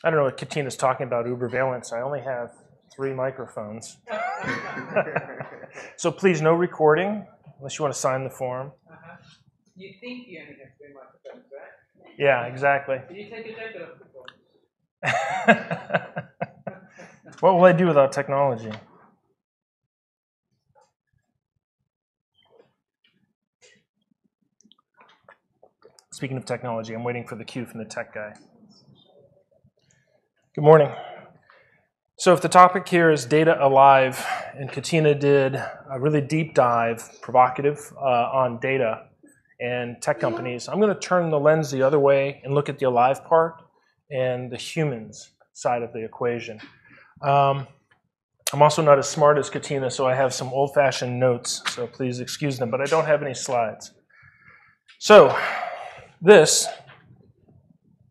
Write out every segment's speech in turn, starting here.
I don't know what Katina's talking about, ubervalence. I only have 3 microphones. So please, no recording, unless you want to sign the form. You think you only have 3 microphones, right? Yeah, exactly. Can you take your jacket off the phone? What will I do without technology? Speaking of technology, I'm waiting for the cue from the tech guy. Good morning. So if the topic here is data alive, and Katina did a really deep dive, provocative, on data and tech companies, I'm going to turn the lens the other way and look at the alive part and the humans side of the equation. I'm also not as smart as Katina, so I have some old-fashioned notes, so please excuse them, but I don't have any slides. So this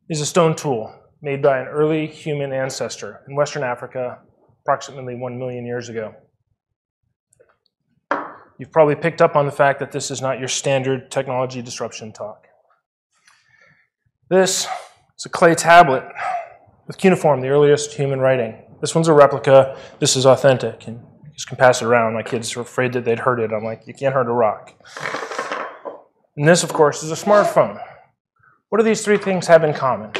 is a stone tool made by an early human ancestor in Western Africa approximately 1 million years ago. You've probably picked up on the fact that this is not your standard technology disruption talk. This is a clay tablet with cuneiform, the earliest human writing. This one's a replica. This is authentic, and you just can pass it around. My kids were afraid that they'd hurt it. I'm like, you can't hurt a rock. And this, of course, is a smartphone. What do these 3 things have in common?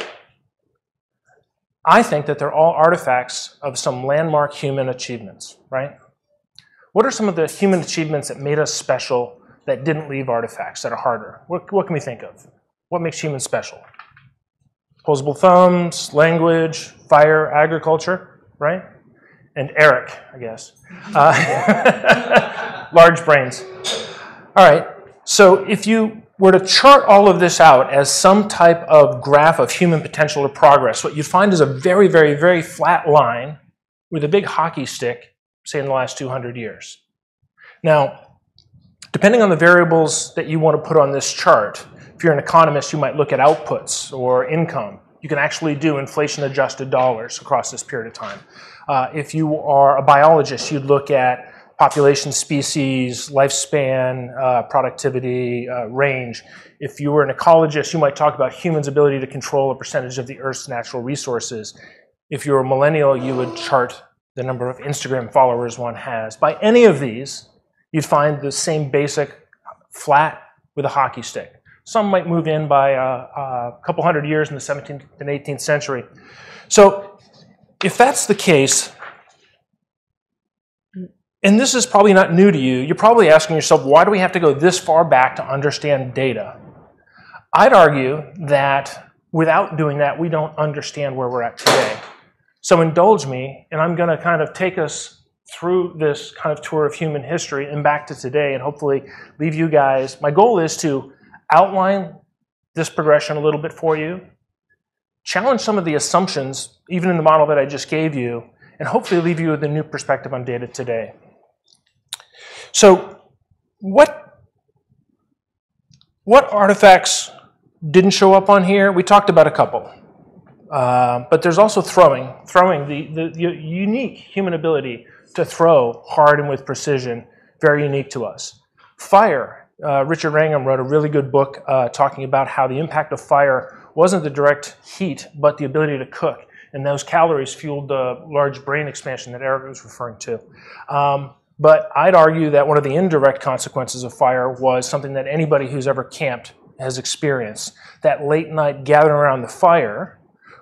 I think that they're all artifacts of some landmark human achievements, right? What are some of the human achievements that made us special that didn't leave artifacts that are harder? What can we think of? What makes humans special? Opposable thumbs, language, fire, agriculture, right? And Eric, I guess. Large brains. All right, so if you were to chart all of this out as some type of graph of human potential or progress, what you'd find is a very, very, very flat line with a big hockey stick, say in the last 200 years. Now, depending on the variables that you want to put on this chart, if you're an economist, you might look at outputs or income. You can actually do inflation-adjusted dollars across this period of time. If you are a biologist, you'd look at population, species, lifespan, productivity, range. If you were an ecologist, you might talk about humans' ability to control a percentage of the Earth's natural resources. If you're a millennial, you would chart the number of Instagram followers one has. By any of these, you'd find the same basic flat with a hockey stick. Some might move in by a couple hundred years in the 17th and 18th century. So if that's the case, and this is probably not new to you, you're probably asking yourself, why do we have to go this far back to understand data? I'd argue that without doing that, we don't understand where we're at today. So indulge me, and I'm going to kind of take us through this kind of tour of human history and back to today, and hopefully leave you guys. My goal is to outline this progression a little bit for you, challenge some of the assumptions, even in the model that I just gave you, and hopefully leave you with a new perspective on data today. So what artifacts didn't show up on here? We talked about a couple. But there's also throwing the unique human ability to throw hard and with precision, very unique to us. Fire. Richard Wrangham wrote a really good book talking about how the impact of fire wasn't the direct heat, but the ability to cook. And those calories fueled the large brain expansion that Eric was referring to. But I'd argue that one of the indirect consequences of fire was something that anybody who's ever camped has experienced. That late night gathering around the fire,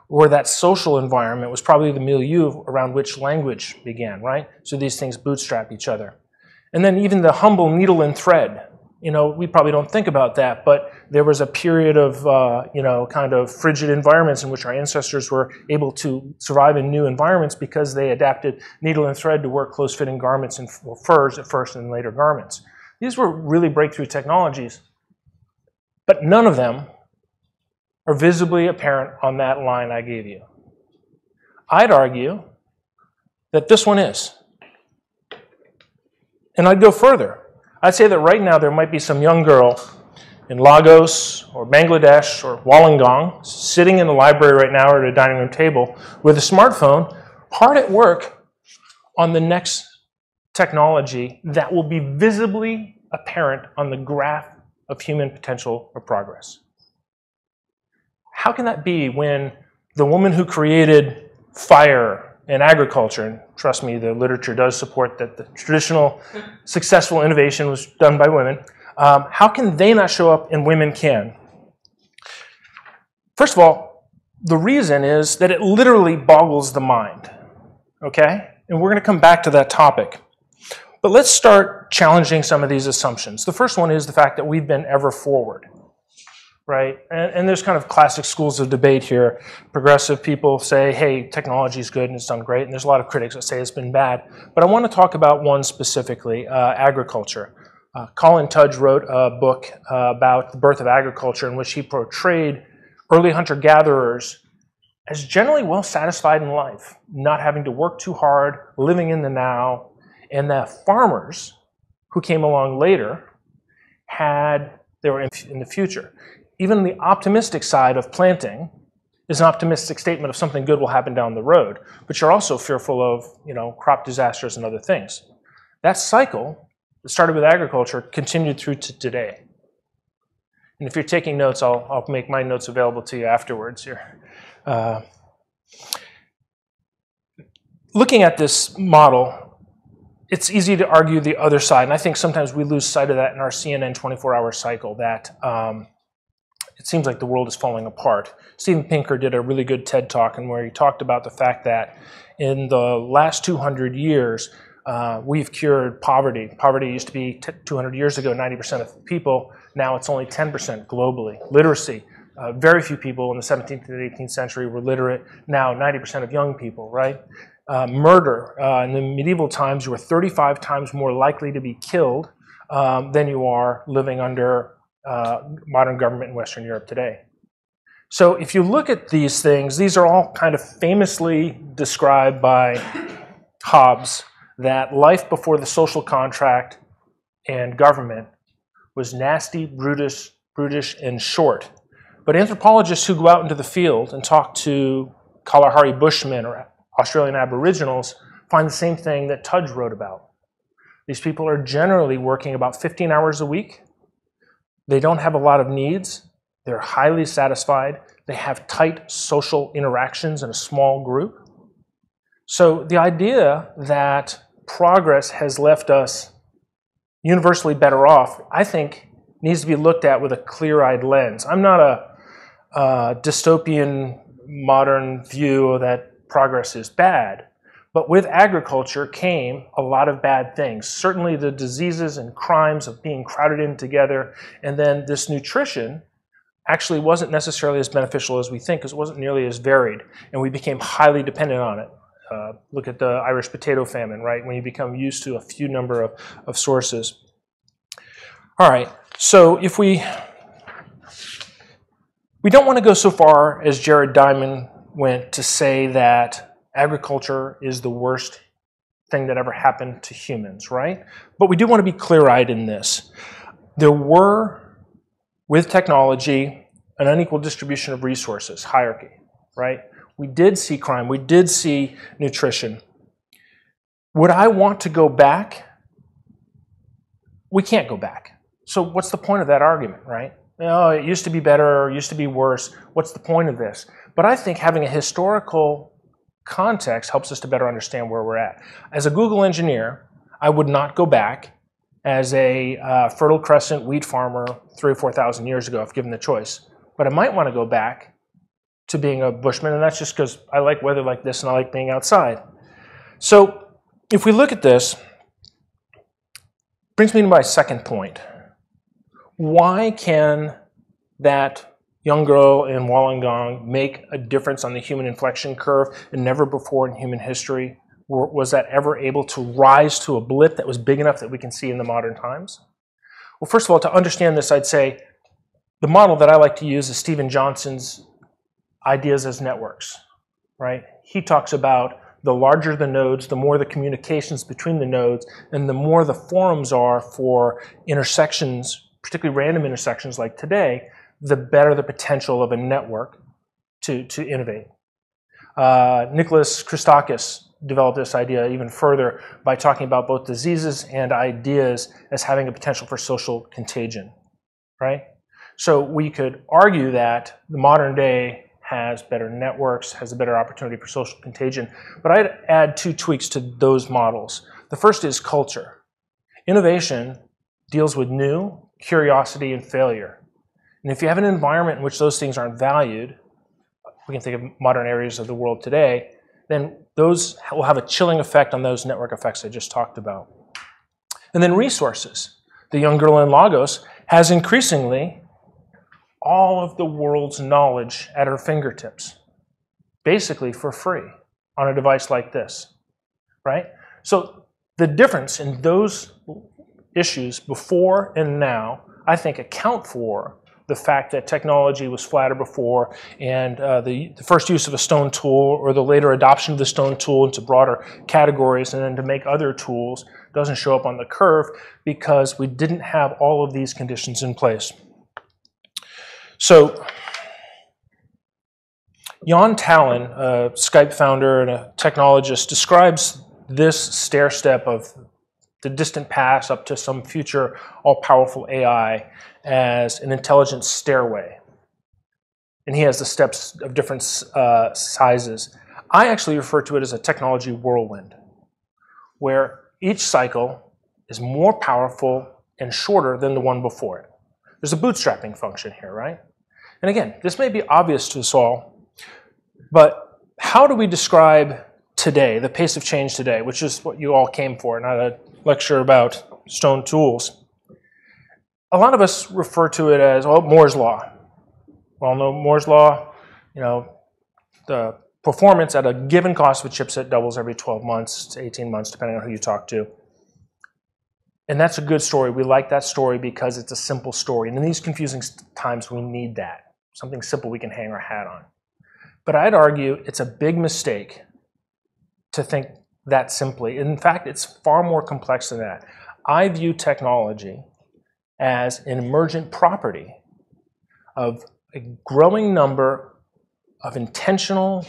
or that social environment, was probably the milieu around which language began, right? So these things bootstrap each other. And then even the humble needle and thread. You know, we probably don't think about that, but there was a period of, kind of frigid environments in which our ancestors were able to survive in new environments because they adapted needle and thread to work close-fitting garments and furs at first and later garments. These were really breakthrough technologies, but none of them are visibly apparent on that line I gave you. I'd argue that this one is. And I'd go further. I'd say that right now there might be some young girl in Lagos or Bangladesh or Wollongong sitting in the library right now or at a dining room table with a smartphone, hard at work on the next technology that will be visibly apparent on the graph of human potential or progress. How can that be when the woman who created fire and agriculture, and trust me, the literature does support that the traditional successful innovation was done by women, how can they not show up and women can? First of all, the reason is that it literally boggles the mind, okay? And we're going to come back to that topic. But let's start challenging some of these assumptions. The first one is the fact that we've been ever forward, right? And there's kind of classic schools of debate here. Progressive people say, hey, technology is good and it's done great, and there's a lot of critics that say it's been bad. But I want to talk about one specifically, agriculture. Colin Tudge wrote a book about the birth of agriculture in which he portrayed early hunter-gatherers as generally well satisfied in life, not having to work too hard, living in the now, and that farmers who came along later they were in the future. Even the optimistic side of planting is an optimistic statement of something good will happen down the road, but you're also fearful of, crop disasters and other things. That cycle that started with agriculture continued through to today. And if you're taking notes, I'll make my notes available to you afterwards here. Looking at this model, it's easy to argue the other side, and I think sometimes we lose sight of that in our CNN 24-hour cycle, that it seems like the world is falling apart. Steven Pinker did a really good TED Talk where he talked about the fact that in the last 200 years, we've cured poverty. Poverty used to be 200 years ago, 90% of people. Now it's only 10% globally. Literacy, very few people in the 17th and 18th century were literate. Now 90% of young people, right? Murder, in the medieval times, you were 35 times more likely to be killed than you are living under modern government in Western Europe today. So if you look at these things, these are all kind of famously described by Hobbes, that life before the social contract and government was nasty, brutish, and short. But anthropologists who go out into the field and talk to Kalahari Bushmen or Australian Aboriginals find the same thing that Tudge wrote about. These people are generally working about 15 hours a week. They don't have a lot of needs. They're highly satisfied. They have tight social interactions in a small group. So the idea that progress has left us universally better off, I think, needs to be looked at with a clear-eyed lens. I'm not a dystopian modern view that progress is bad, but with agriculture came a lot of bad things. Certainly the diseases and crimes of being crowded in together, and then this nutrition actually wasn't necessarily as beneficial as we think because it wasn't nearly as varied, and we became highly dependent on it. Look at the Irish potato famine, right? When you become used to a few number of sources. All right, so if we don't want to go so far as Jared Diamond went to say that agriculture is the worst thing that ever happened to humans, right? But we do want to be clear-eyed in this. There were, with technology, an unequal distribution of resources, hierarchy, right? We did see crime. We did see nutrition. Would I want to go back? We can't go back. So what's the point of that argument, right? Oh, it used to be better or it used to be worse. What's the point of this? But I think having a historical context helps us to better understand where we're at. As a Google engineer, I would not go back as a Fertile Crescent wheat farmer 3,000 or 4,000 years ago if given the choice. But I might want to go back to being a bushman, and that's just because I like weather like this and I like being outside. So if we look at this, it brings me to my second point. Why can that young girl in Wollongong make a difference on the human inflection curve, and never before in human history was that ever able to rise to a blip that was big enough that we can see in the modern times? Well, first of all, to understand this, I'd say the model that I like to use is Stephen Johnson's ideas as networks, right? He talks about the larger the nodes, the more the communications between the nodes, and the more the forums are for intersections, particularly random intersections like today, the better the potential of a network to innovate. Nicholas Christakis developed this idea even further by talking about both diseases and ideas as having a potential for social contagion, right? So we could argue that the modern day has better networks, has a better opportunity for social contagion. But I'd add 2 tweaks to those models. The first is culture. Innovation deals with new, curiosity, and failure. And if you have an environment in which those things aren't valued, we can think of modern areas of the world today, then those will have a chilling effect on those network effects I just talked about. And then resources. The young girl in Lagos has increasingly all of the world's knowledge at her fingertips, basically for free on a device like this, right? So the difference in those issues before and now, I think, account for the fact that technology was flatter before, and the first use of a stone tool or the later adoption of the stone tool into broader categories and then to make other tools doesn't show up on the curve because we didn't have all of these conditions in place. So Jan Tallinn, a Skype founder and a technologist, describes this stair step of the distant past up to some future all-powerful AI as an intelligent stairway. And he has the steps of different sizes. I actually refer to it as a technology whirlwind, where each cycle is more powerful and shorter than the one before it. There's a bootstrapping function here, right? And again, this may be obvious to us all, but how do we describe today, the pace of change today, which is what you all came for, not a lecture about stone tools? A lot of us refer to it as, oh, Moore's Law. We all know Moore's Law, you know, the performance at a given cost of a chipset doubles every 12 months to 18 months, depending on who you talk to. And that's a good story. We like that story because it's a simple story. And in these confusing times, we need that. Something simple we can hang our hat on. But I'd argue it's a big mistake to think that simply. In fact, it's far more complex than that. I view technology as an emergent property of a growing number of intentional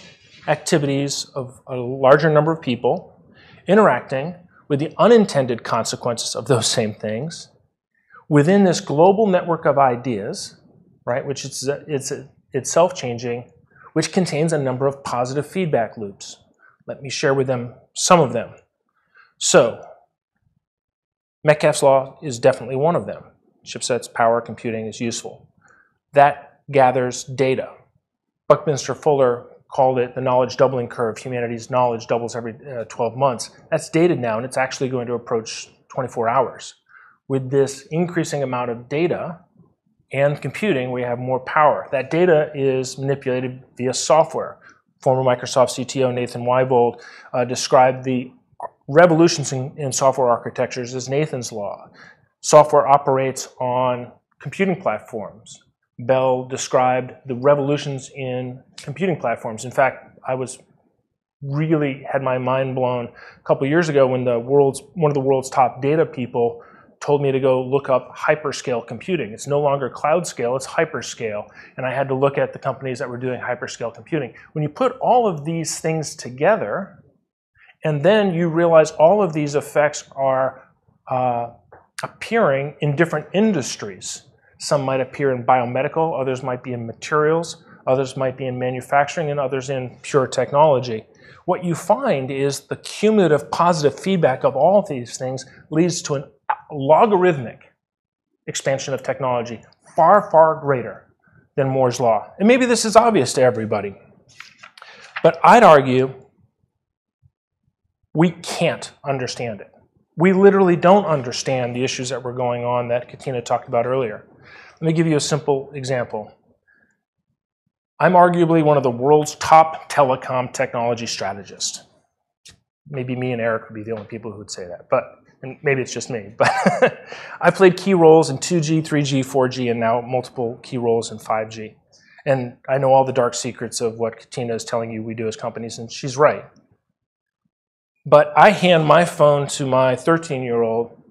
activities of a larger number of people interacting with the unintended consequences of those same things within this global network of ideas, right, which it's itself changing, which contains a number of positive feedback loops. Let me share with them some of them. So, Metcalfe's law is definitely one of them. Chipsets, power, computing is useful. That gathers data. Buckminster Fuller called it the knowledge doubling curve. Humanity's knowledge doubles every 12 months. That's dated now, and it's actually going to approach 24 hours. With this increasing amount of data and computing, we have more power. That data is manipulated via software. Former Microsoft CTO Nathan Weibold described the revolutions in software architectures as Nathan's law. Software operates on computing platforms. Bell described the revolutions in computing platforms. In fact, I had my mind blown a couple years ago when one of the world's top data people told me to go look up hyperscale computing. It's no longer cloud scale, it's hyperscale. And I had to look at the companies that were doing hyperscale computing. When you put all of these things together, and then you realize all of these effects are appearing in different industries. Some might appear in biomedical, others might be in materials, others might be in manufacturing, and others in pure technology. What you find is the cumulative positive feedback of all of these things leads to an logarithmic expansion of technology, far, far greater than Moore's Law. And maybe this is obvious to everybody, but I'd argue we can't understand it. We literally don't understand the issues that were going on that Katina talked about earlier. Let me give you a simple example. I'm arguably one of the world's top telecom technology strategists. Maybe me and Eric would be the only people who would say that, and maybe it's just me, but I played key roles in 2G, 3G, 4G, and now multiple key roles in 5G. And I know all the dark secrets of what Katina is telling you we do as companies, and she's right. But I hand my phone to my 13-year-old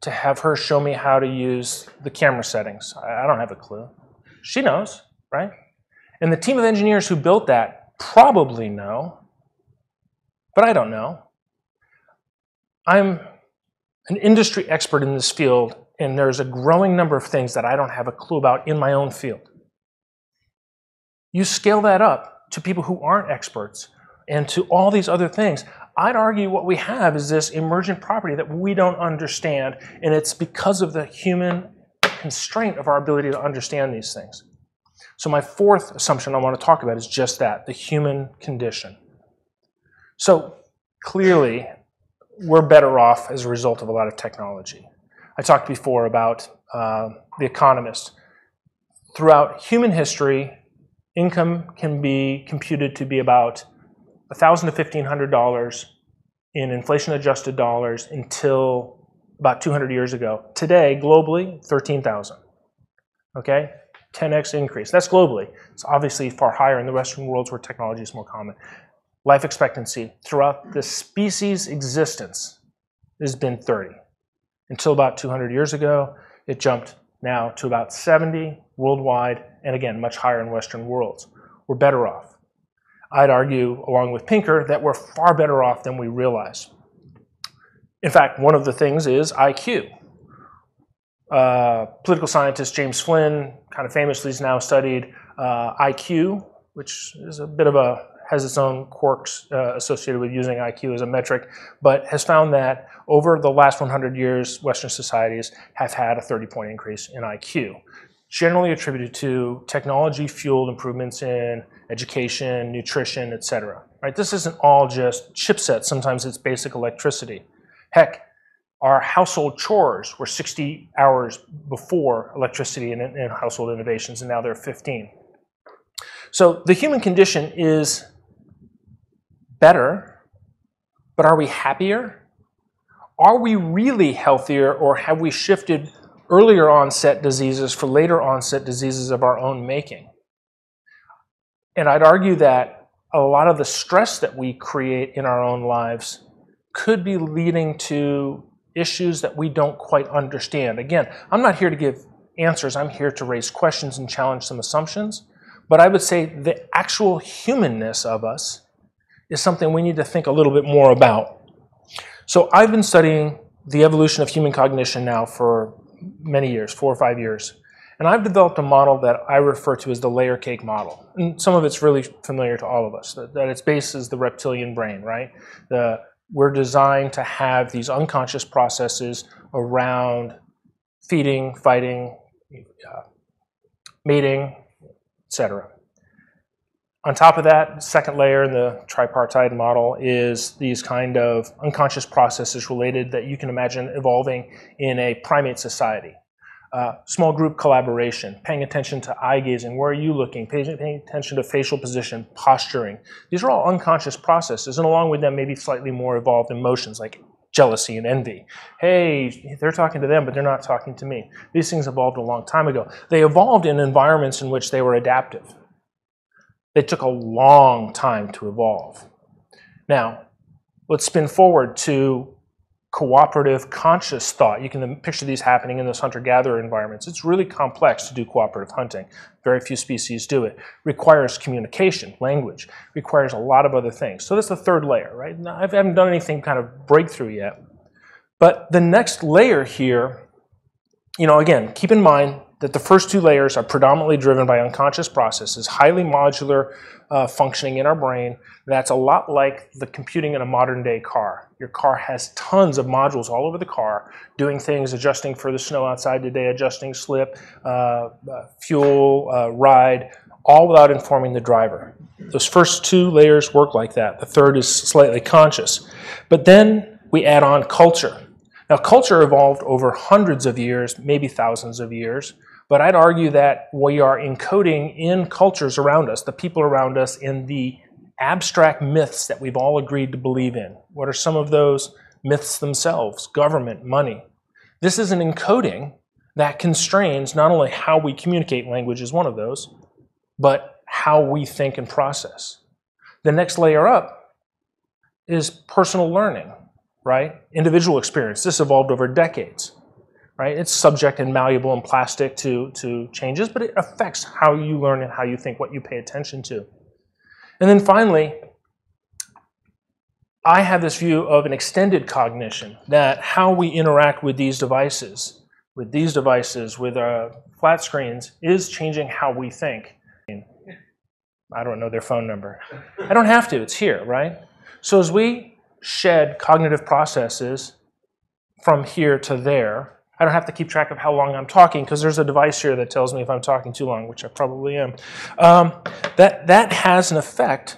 to have her show me how to use the camera settings. I don't have a clue. She knows, right? And the team of engineers who built that probably know, but I don't know. I'm an industry expert in this field, and there's a growing number of things that I don't have a clue about in my own field. You scale that up to people who aren't experts and to all these other things. I'd argue what we have is this emergent property that we don't understand, and it's because of the human constraint of our ability to understand these things. So my fourth assumption I want to talk about is just that, the human condition. So clearly, we're better off as a result of a lot of technology. I talked before about The Economist. Throughout human history, income can be computed to be about $1,000 to $1,500 in inflation-adjusted dollars until about 200 years ago. Today, globally, 13,000. Okay? 10x increase. That's globally. It's obviously far higher in the Western worlds where technology is more common. Life expectancy throughout the species' existence has been 30. Until about 200 years ago, it jumped now to about 70 worldwide, and again, much higher in Western worlds. We're better off. I'd argue, along with Pinker, that we're far better off than we realize. In fact, one of the things is IQ. Political scientist James Flynn kind of famously has now studied IQ, which is a bit of a, has its own quirks associated with using IQ as a metric, but has found that over the last 100 years, Western societies have had a 30-point increase in IQ, generally attributed to technology-fueled improvements in education, nutrition, etc. Right? This isn't all just chipsets. Sometimes it's basic electricity. Heck, our household chores were 60 hours before electricity and household innovations, and now they're 15. So the human condition is better, but are we happier? Are we really healthier, or have we shifted earlier onset diseases for later onset diseases of our own making? And I'd argue that a lot of the stress that we create in our own lives could be leading to issues that we don't quite understand. Again, I'm not here to give answers. I'm here to raise questions and challenge some assumptions. But I would say the actual humanness of us is something we need to think a little bit more about. So I've been studying the evolution of human cognition now for many years, 4 or 5 years. And I've developed a model that I refer to as the layer cake model. And some of it's really familiar to all of us, that its base is the reptilian brain, right? We're designed to have these unconscious processes around feeding, fighting, mating, etc. On top of that, second layer in the tripartite model is these kind of unconscious processes related that you can imagine evolving in a primate society. Small group collaboration, paying attention to eye gazing, where are you looking, paying attention to facial position, posturing. These are all unconscious processes, and along with them maybe slightly more evolved emotions like jealousy and envy. Hey, they're talking to them, but they're not talking to me. These things evolved a long time ago. They evolved in environments in which they were adaptive. They took a long time to evolve. Now, let's spin forward to cooperative conscious thought. You can picture these happening in those hunter-gatherer environments. It's really complex to do cooperative hunting. Very few species do it. Requires communication, language, requires a lot of other things. So that's the third layer, right? Now, I haven't done anything kind of breakthrough yet. But the next layer here, again, keep in mind that the first two layers are predominantly driven by unconscious processes, highly modular functioning in our brain. That's a lot like the computing in a modern day car. Your car has tons of modules all over the car, doing things, adjusting for the snow outside today, adjusting slip, fuel, ride, all without informing the driver. Those first two layers work like that. The third is slightly conscious. But then we add on culture. Now, culture evolved over hundreds of years, maybe thousands of years, but I'd argue that we are encoding in cultures around us, the people around us, in the abstract myths that we've all agreed to believe in. What are some of those myths themselves? Government, money. This is an encoding that constrains not only how we communicate, language is one of those, but how we think and process. The next layer up is personal learning. Right? Individual experience. This evolved over decades. Right? It's subject and malleable and plastic to changes, but it affects how you learn and how you think, what you pay attention to. And then finally, I have this view of an extended cognition, that how we interact with these devices, with flat screens, is changing how we think. I don't know their phone number. I don't have to, it's here, right? So as we shed cognitive processes from here to there, I don't have to keep track of how long I'm talking because there's a device here that tells me if I'm talking too long, which I probably am. That has an effect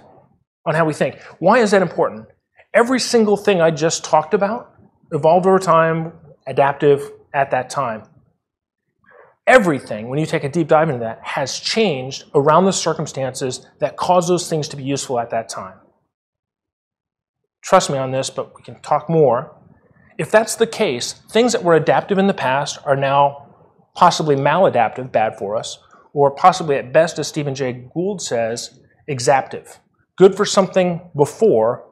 on how we think. Why is that important? Every single thing I just talked about evolved over time, adaptive at that time. Everything, when you take a deep dive into that, has changed around the circumstances that cause those things to be useful at that time. Trust me on this, but we can talk more. If that's the case, things that were adaptive in the past are now possibly maladaptive, bad for us, or possibly at best, as Stephen Jay Gould says, exaptive. Good for something before,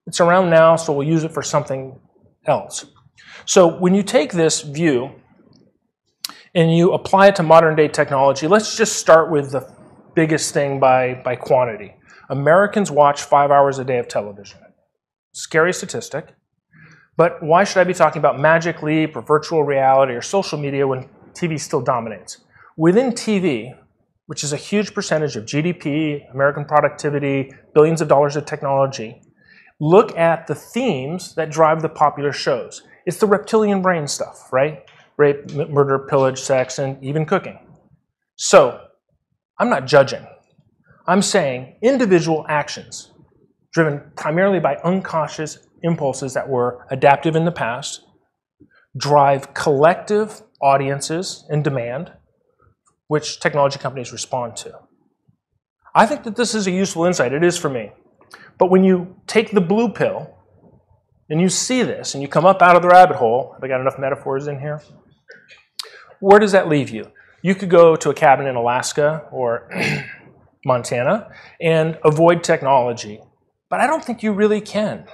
it's around now, so we'll use it for something else. So when you take this view and you apply it to modern day technology, let's just start with the biggest thing by quantity. Americans watch 5 hours a day of television. Scary statistic. But why should I be talking about Magic Leap or virtual reality or social media when TV still dominates? Within TV, which is a huge percentage of GDP, American productivity, billions of dollars of technology, look at the themes that drive the popular shows. It's the reptilian brain stuff, right? Rape, murder, pillage, sex, and even cooking. So, I'm not judging. I'm saying individual actions driven primarily by unconscious impulses that were adaptive in the past, drive collective audiences and demand, which technology companies respond to. I think that this is a useful insight. It is for me. But when you take the blue pill and you see this and you come up out of the rabbit hole, have I got enough metaphors in here? Where does that leave you? You could go to a cabin in Alaska or Montana and avoid technology, but I don't think you really can.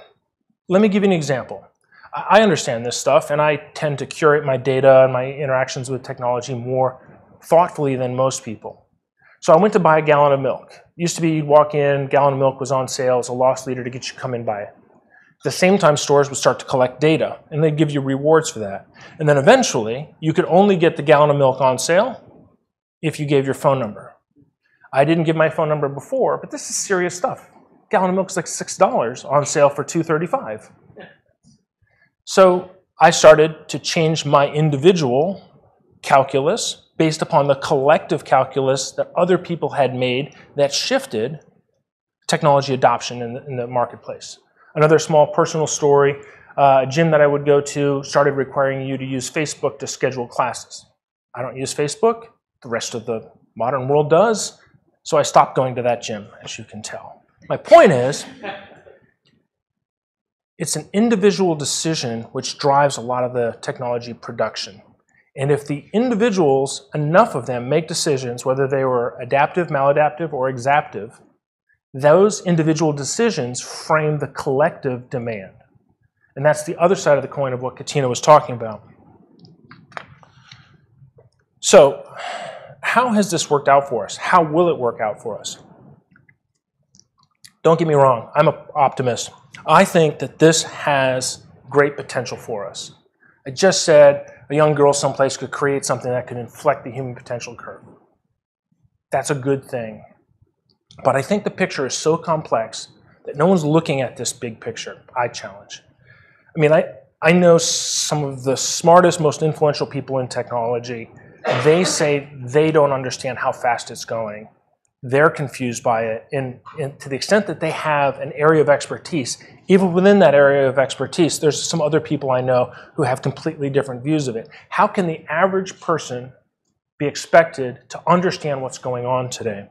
Let me give you an example. I understand this stuff, and I tend to curate my data and my interactions with technology more thoughtfully than most people. So I went to buy a gallon of milk. Used to be you'd walk in, gallon of milk was on sale, it's a loss leader to get you to come in buy it. At the same time, stores would start to collect data, and they'd give you rewards for that. And then eventually, you could only get the gallon of milk on sale if you gave your phone number. I didn't give my phone number before, but this is serious stuff. Gallon of milk is like $6 on sale for $2.35. So I started to change my individual calculus based upon the collective calculus that other people had made that shifted technology adoption in the marketplace. Another small personal story, a gym that I would go to started requiring you to use Facebook to schedule classes. I don't use Facebook, the rest of the modern world does, so I stopped going to that gym, as you can tell. My point is, it's an individual decision which drives a lot of the technology production. And if the individuals, enough of them, make decisions, whether they were adaptive, maladaptive, or exaptive, those individual decisions frame the collective demand. And that's the other side of the coin of what Katina was talking about. So, how has this worked out for us? How will it work out for us? Don't get me wrong, I'm an optimist. I think that this has great potential for us. I just said a young girl someplace could create something that could inflect the human potential curve. That's a good thing. But I think the picture is so complex that no one's looking at this big picture. I challenge. I mean, I know some of the smartest, most influential people in technology. They say they don't understand how fast it's going. They're confused by it, and to the extent that they have an area of expertise, even within that area of expertise, there's some other people I know who have completely different views of it. How can the average person be expected to understand what's going on today?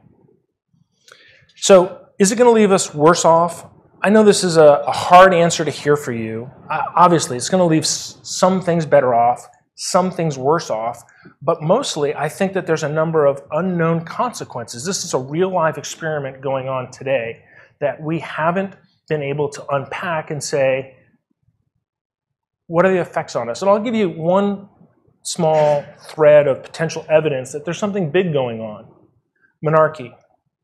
So, is it going to leave us worse off? I know this is a hard answer to hear for you. Obviously, it's going to leave some things better off, some things worse off, but mostly I think that there's a number of unknown consequences. This is a real-life experiment going on today that we haven't been able to unpack and say, what are the effects on us? And I'll give you one small thread of potential evidence that there's something big going on. Monarchy.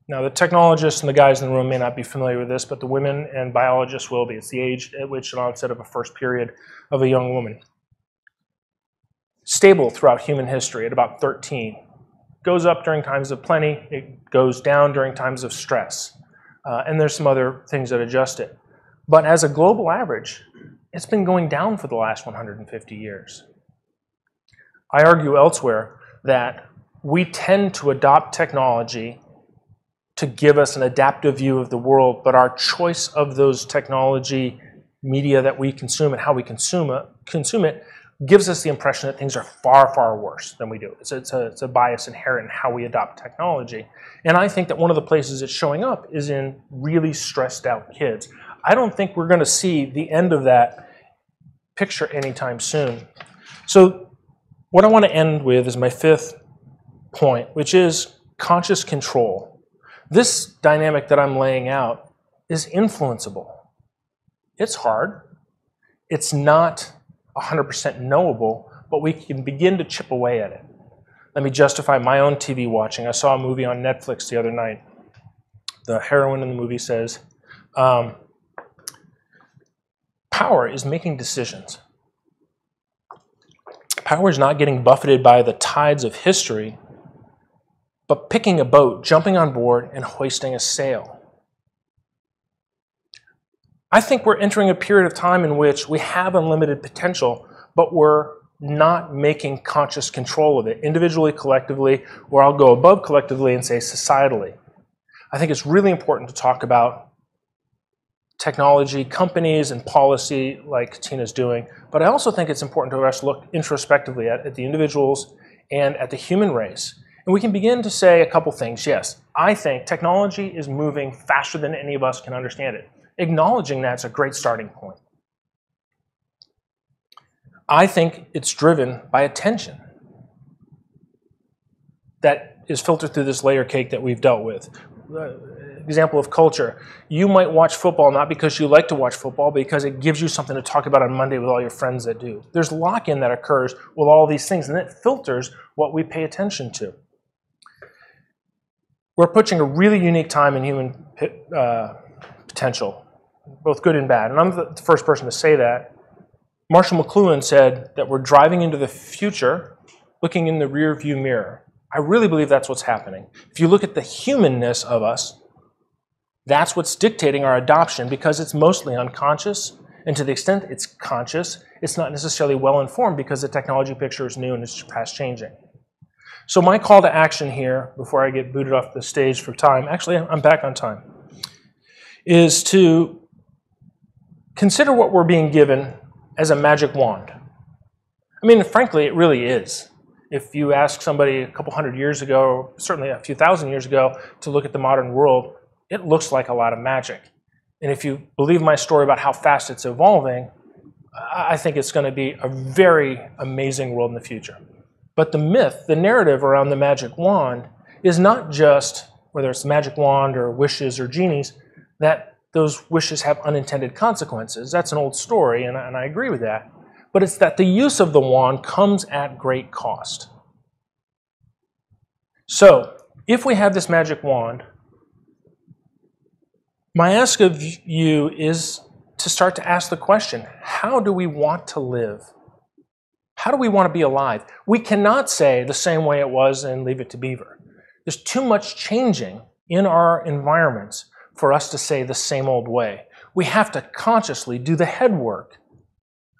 Now, the technologists and the guys in the room may not be familiar with this, but the women and biologists will be. It's the age at which an onset of a first period of a young woman. Stable throughout human history at about 13. goes up during times of plenty, it goes down during times of stress. And there's some other things that adjust it. But as a global average, it's been going down for the last 150 years. I argue elsewhere that we tend to adopt technology to give us an adaptive view of the world, but our choice of those technology media that we consume and how we consume it gives us the impression that things are far, far worse than we do. It's a bias inherent in how we adopt technology. And I think that one of the places it's showing up is in really stressed out kids. I don't think we're going to see the end of that picture anytime soon. So what I want to end with is my fifth point, which is conscious control. This dynamic that I'm laying out is influenceable. It's hard. It's not 100% knowable, but we can begin to chip away at it. Let me justify my own TV watching. I saw a movie on Netflix the other night. The heroine in the movie says, power is making decisions. Power is not getting buffeted by the tides of history, but picking a boat, jumping on board, and hoisting a sail. I think we're entering a period of time in which we have unlimited potential, but we're not making conscious control of it, individually, collectively, or I'll go above collectively and say societally. I think it's really important to talk about technology, companies, and policy like Tina's doing, but I also think it's important to us look introspectively at the individuals and at the human race. And we can begin to say a couple things. Yes, I think technology is moving faster than any of us can understand it. Acknowledging that's a great starting point. I think it's driven by attention that is filtered through this layer cake that we've dealt with. Example of culture. You might watch football not because you like to watch football, because it gives you something to talk about on Monday with all your friends that do. There's lock-in that occurs with all these things, and it filters what we pay attention to. We're approaching a really unique time in human potential, both good and bad. And I'm the first person to say that. Marshall McLuhan said that we're driving into the future, looking in the rear view mirror. I really believe that's what's happening. If you look at the humanness of us, that's what's dictating our adoption, because it's mostly unconscious. And to the extent it's conscious, it's not necessarily well informed because the technology picture is new and it's fast changing. So my call to action here, before I get booted off the stage for time, actually I'm back on time, is to consider what we're being given as a magic wand. I mean, frankly, it really is. If you ask somebody a couple hundred years ago, or certainly a few thousand years ago, to look at the modern world, it looks like a lot of magic. And if you believe my story about how fast it's evolving, I think it's going to be a very amazing world in the future. But the myth, the narrative around the magic wand is not just, whether it's magic wand or wishes or genies, that those wishes have unintended consequences. That's an old story, and I agree with that. But it's that the use of the wand comes at great cost. So, if we have this magic wand, my ask of you is to start to ask the question, how do we want to live? How do we want to be alive? We cannot say the same way it was and leave it to Beaver. There's too much changing in our environments for us to say the same old way. We have to consciously do the head work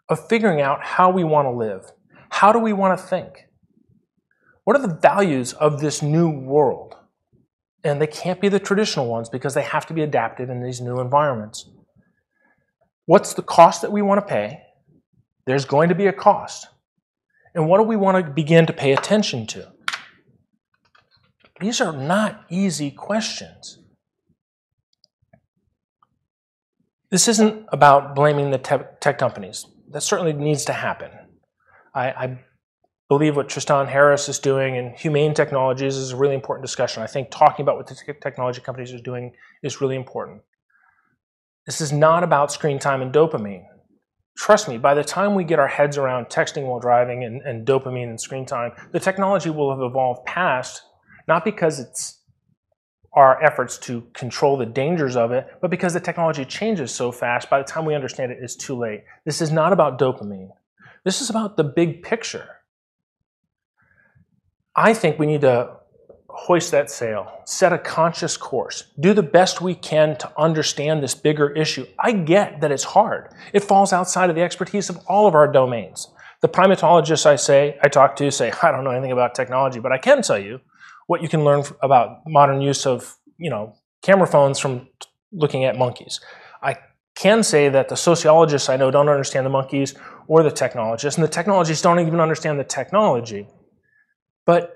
of figuring out how we want to live. How do we want to think? What are the values of this new world? And they can't be the traditional ones because they have to be adapted in these new environments. What's the cost that we want to pay? There's going to be a cost. And what do we want to begin to pay attention to? These are not easy questions. This isn't about blaming the tech companies. That certainly needs to happen. I believe what Tristan Harris is doing in humane technologies is a really important discussion. I think talking about what the technology companies are doing is really important. This is not about screen time and dopamine. Trust me, by the time we get our heads around texting while driving and dopamine and screen time, the technology will have evolved past, not because it's our efforts to control the dangers of it, but because the technology changes so fast, by the time we understand it, it's too late. This is not about dopamine. This is about the big picture. I think we need to hoist that sail, set a conscious course, do the best we can to understand this bigger issue. I get that it's hard. It falls outside of the expertise of all of our domains. The primatologists I talk to say, I don't know anything about technology, but I can tell you what you can learn about modern use of, camera phones from looking at monkeys. I can say that the sociologists I know don't understand the monkeys or the technologists, and the technologists don't even understand the technology. But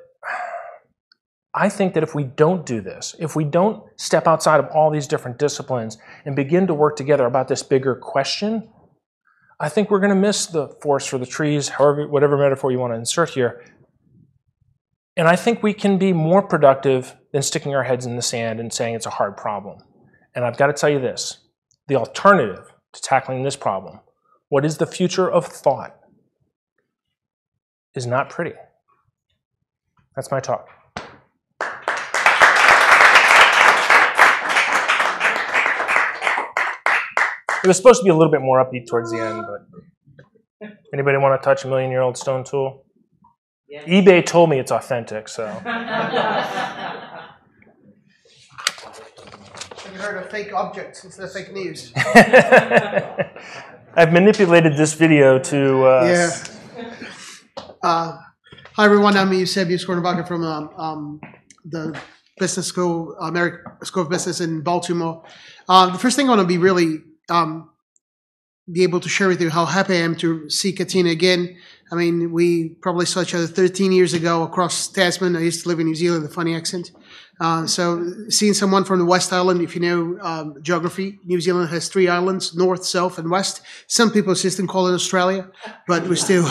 I think that if we don't do this, if we don't step outside of all these different disciplines and begin to work together about this bigger question, I think we're going to miss the forest for the trees, whatever metaphor you want to insert here. And I think we can be more productive than sticking our heads in the sand and saying it's a hard problem. And I've got to tell you this, the alternative to tackling this problem, what is the future of thought, is not pretty. That's my talk. It was supposed to be a little bit more upbeat towards the end, but anybody want to touch a million-year-old stone tool? Yeah. eBay told me it's authentic, so. Have you heard of fake objects instead of fake news? I've manipulated this video to... Hi, everyone. I'm Eusebius Kornbacher from the Business School, American School of Business in Baltimore. The first thing I want to be able to share with you how happy I am to see Katina again. I mean, we probably saw each other 13 years ago across Tasman. I used to live in New Zealand, a funny accent. So seeing someone from the West Island, if you know geography, New Zealand has 3 islands, north, south, and west. Some people still call it Australia, but we still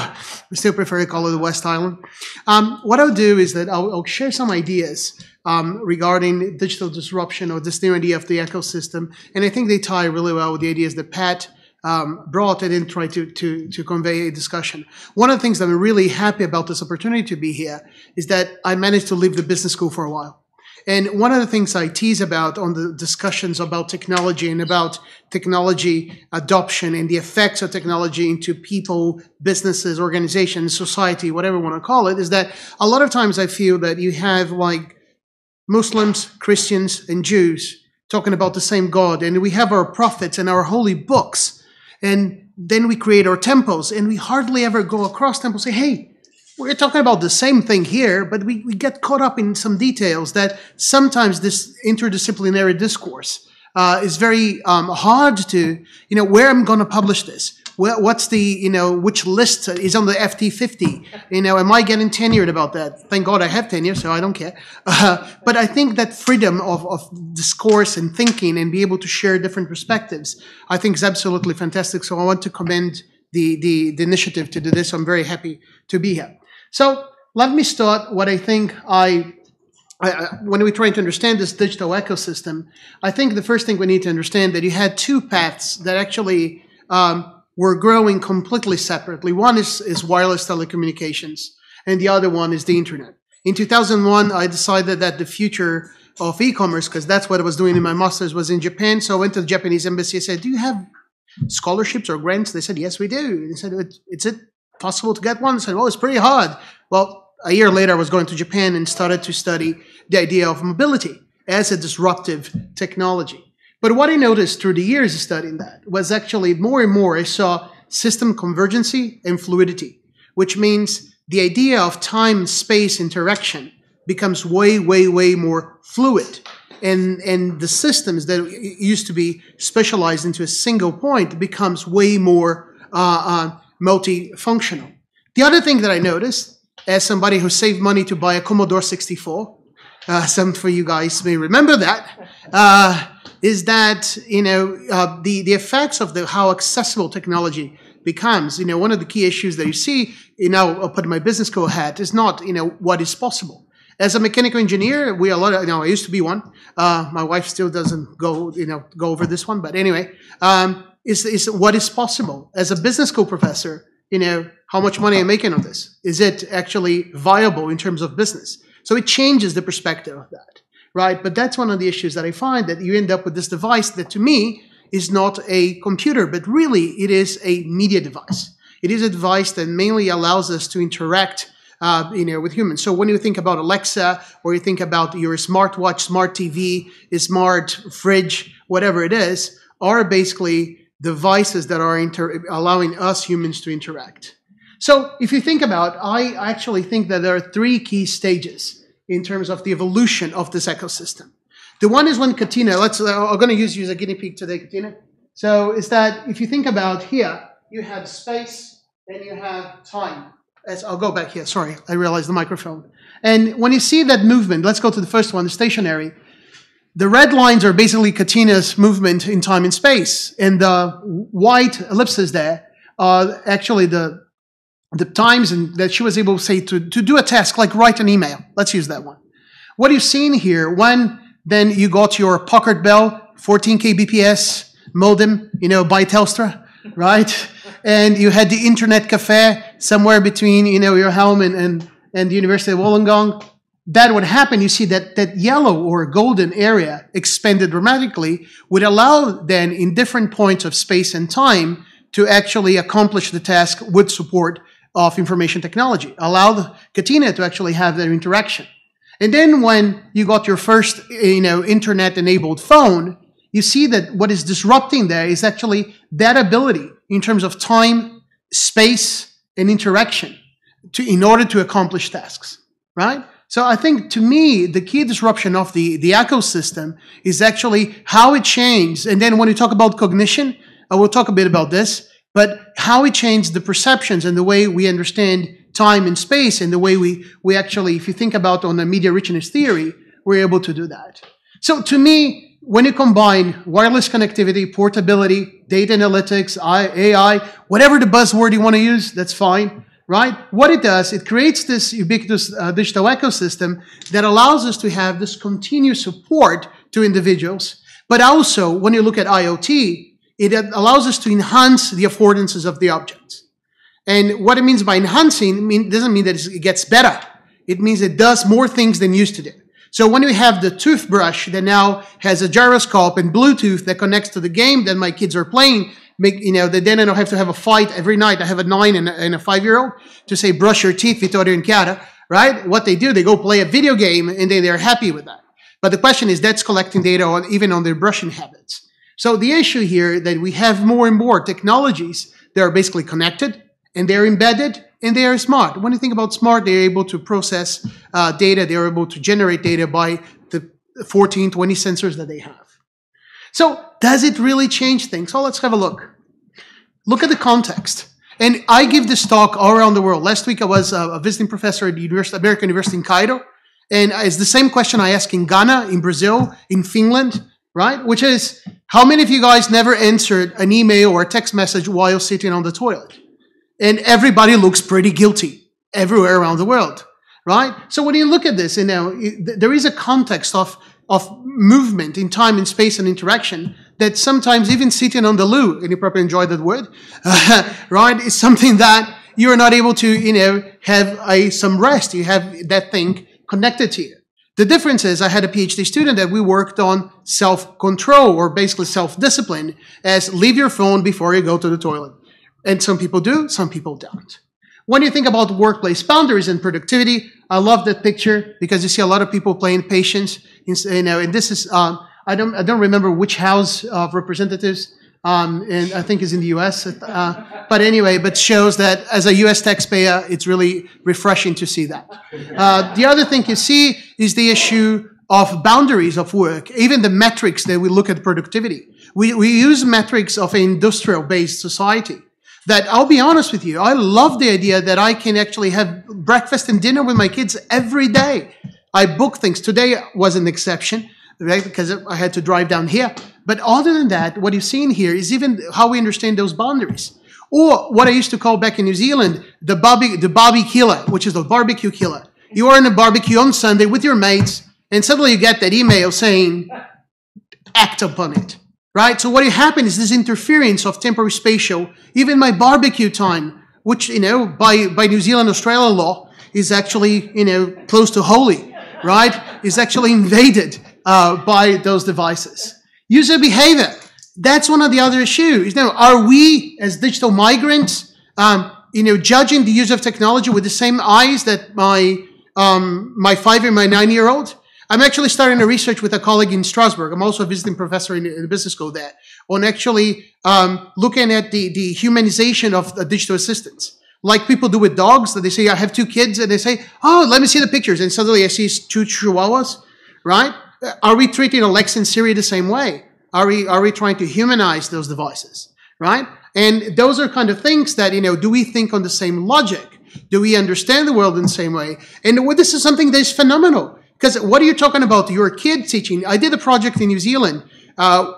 prefer to call it the West Island. What I'll do is that I'll share some ideas regarding digital disruption or this new idea of the ecosystem. And I think they tie really well with the ideas that Pat brought and then try to convey a discussion. One of the things that I'm really happy about this opportunity to be here is that I managed to leave the business school for a while. And one of the things I tease about on the discussions about technology and about technology adoption and the effects of technology into people, businesses, organizations, society, whatever you want to call it, is that a lot of times I feel that you have like Muslims, Christians, and Jews talking about the same God, and we have our prophets and our holy books, and then we create our temples, and we hardly ever go across temples and say, hey, we're talking about the same thing here, but we get caught up in some details that sometimes this interdisciplinary discourse is very hard to, where I'm going to publish this. What's the, which list is on the FT50? Am I getting tenured about that? Thank God I have tenure, so I don't care. But I think that freedom of discourse and thinking and be able to share different perspectives, I think is absolutely fantastic. So I want to commend the initiative to do this. I'm very happy to be here. So let me start what I think when we're trying to understand this digital ecosystem, I think the first thing we need to understand that you had 2 paths that actually were growing completely separately. One is wireless telecommunications, and the other one is the internet. In 2001, I decided that the future of e-commerce, because that's what I was doing in my master's, was in Japan. So I went to the Japanese embassy and said, do you have scholarships or grants? They said, yes, we do. They said, is it possible to get one? I said, well, it's pretty hard. Well, a year later, I was going to Japan and started to study the idea of mobility as a disruptive technology. But what I noticed through the years of studying that was actually more and more I saw system convergency and fluidity, which means the idea of time-space interaction becomes way, way, way more fluid. And the systems that used to be specialized into a single point becomes way more multifunctional. The other thing that I noticed, as somebody who saved money to buy a Commodore 64, some for you guys may remember that, is that the effects of how accessible technology becomes. One of the key issues that you see, I'll put my business school hat, is not what is possible. As a mechanical engineer, I used to be one. My wife still doesn't go over this one, but anyway, is what is possible. As a business school professor, how much money I'm making on this? Is it actually viable in terms of business? So it changes the perspective of that, right? But that's one of the issues that I find, that you end up with this device that to me is not a computer, but really it is a media device. It is a device that mainly allows us to interact with humans. So when you think about Alexa, or you think about your smartwatch, smart TV, smart fridge, whatever it is, are basically devices that are allowing us humans to interact. So if you think about, I actually think that there are three key stages in terms of the evolution of this ecosystem. The one is when Katina, I'm going to use you as a guinea pig today, Katina. So is that if you think about here, you have space and you have time. I'll go back here, sorry, I realized the microphone. And when you see that movement, let's go to the first one, the stationary. The red lines are basically Katina's movement in time and space. And the white ellipses there are actually the times that she was able to say to do a task, like write an email. Let's use that one. What you've seen here, when then you got your Packard Bell 14 kbps modem, by Telstra, right? And you had the internet cafe somewhere between, your home and the University of Wollongong. That would happen, you see that yellow or golden area expanded dramatically would allow then in different points of space and time to actually accomplish the task with support of information technology, allow Katina to actually have their interaction. And then when you got your first, internet-enabled phone, you see that what is disrupting there is actually that ability in terms of time, space, and interaction in order to accomplish tasks, right? So I think, to me, the key disruption of the ecosystem is actually how it changed. And then when you talk about cognition, I will talk a bit about this, but how it changed the perceptions and the way we understand time and space, and the way we actually, if you think about on the media richness theory, we're able to do that. So to me, when you combine wireless connectivity, portability, data analytics, AI, whatever the buzzword you want to use, that's fine. Right? What it does, it creates this ubiquitous digital ecosystem that allows us to have this continuous support to individuals. But also, when you look at IoT, it allows us to enhance the affordances of the objects. And what it means by enhancing doesn't mean that it gets better. It means it does more things than used to do. So when we have the toothbrush that now has a gyroscope and Bluetooth that connects to the game that my kids are playing, that then I don't have to have a fight every night. I have a 9 and a 5-year-old to say, brush your teeth, Vittorio and Chiara, right? What they do, they go play a video game and they're happy with that. But the question is, that's collecting data even on their brushing habits. So the issue here that we have more and more technologies that are basically connected and they're embedded and they are smart. When you think about smart, they're able to process data, they're able to generate data by the 14, 20 sensors that they have. So does it really change things? So let's have a look. Look at the context. And I give this talk all around the world. Last week I was a visiting professor at the American University in Cairo. And it's the same question I ask in Ghana, in Brazil, in Finland, right? Which is, how many of you guys never answered an email or a text message while sitting on the toilet? And everybody looks pretty guilty everywhere around the world, right? So when you look at this, there is a context of movement in time and space and interaction that sometimes even sitting on the loo, and you probably enjoy that word, right, is something that you're not able to, have some rest. You have that thing connected to you. The difference is I had a PhD student that we worked on self-control, or basically self-discipline, as leave your phone before you go to the toilet. And some people do, some people don't. When you think about workplace boundaries and productivity, I love that picture because you see a lot of people playing patience. And this is, I don't remember which House of Representatives, and I think is in the U.S. But anyway, but shows that as a U.S. taxpayer, it's really refreshing to see that. The other thing you see is the issue of boundaries of work, even the metrics that we look at productivity. We use metrics of an industrial-based society. That, I'll be honest with you, I love the idea that I can actually have breakfast and dinner with my kids every day. I book things. Today was an exception, right, because I had to drive down here. But other than that, what you've seen here is even how we understand those boundaries. Or what I used to call back in New Zealand, the barbie killer, which is the barbecue killer. You are in a barbecue on Sunday with your mates, and suddenly you get that email saying, act upon it. Right? So what happened is this interference of temporary spatial, even my barbecue time, which, by New Zealand, Australian law, is actually, close to holy, right? Is actually invaded by those devices. User behavior. That's one of the other issues. Are we, as digital migrants, judging the use of technology with the same eyes that my 5 and my 9-year-old. I'm actually starting a research with a colleague in Strasbourg. I'm also a visiting professor in the business school there, on actually looking at the humanization of the digital assistants. Like people do with dogs, that they say, I have 2 kids, and they say, oh, let me see the pictures. And suddenly I see 2 chihuahuas, right? Are we treating Alexa and Siri the same way? Are we trying to humanize those devices, right? And those are kind of things that, do we think on the same logic? Do we understand the world in the same way? And this is something that is phenomenal. Because what are you talking about? Your kid teaching. I did a project in New Zealand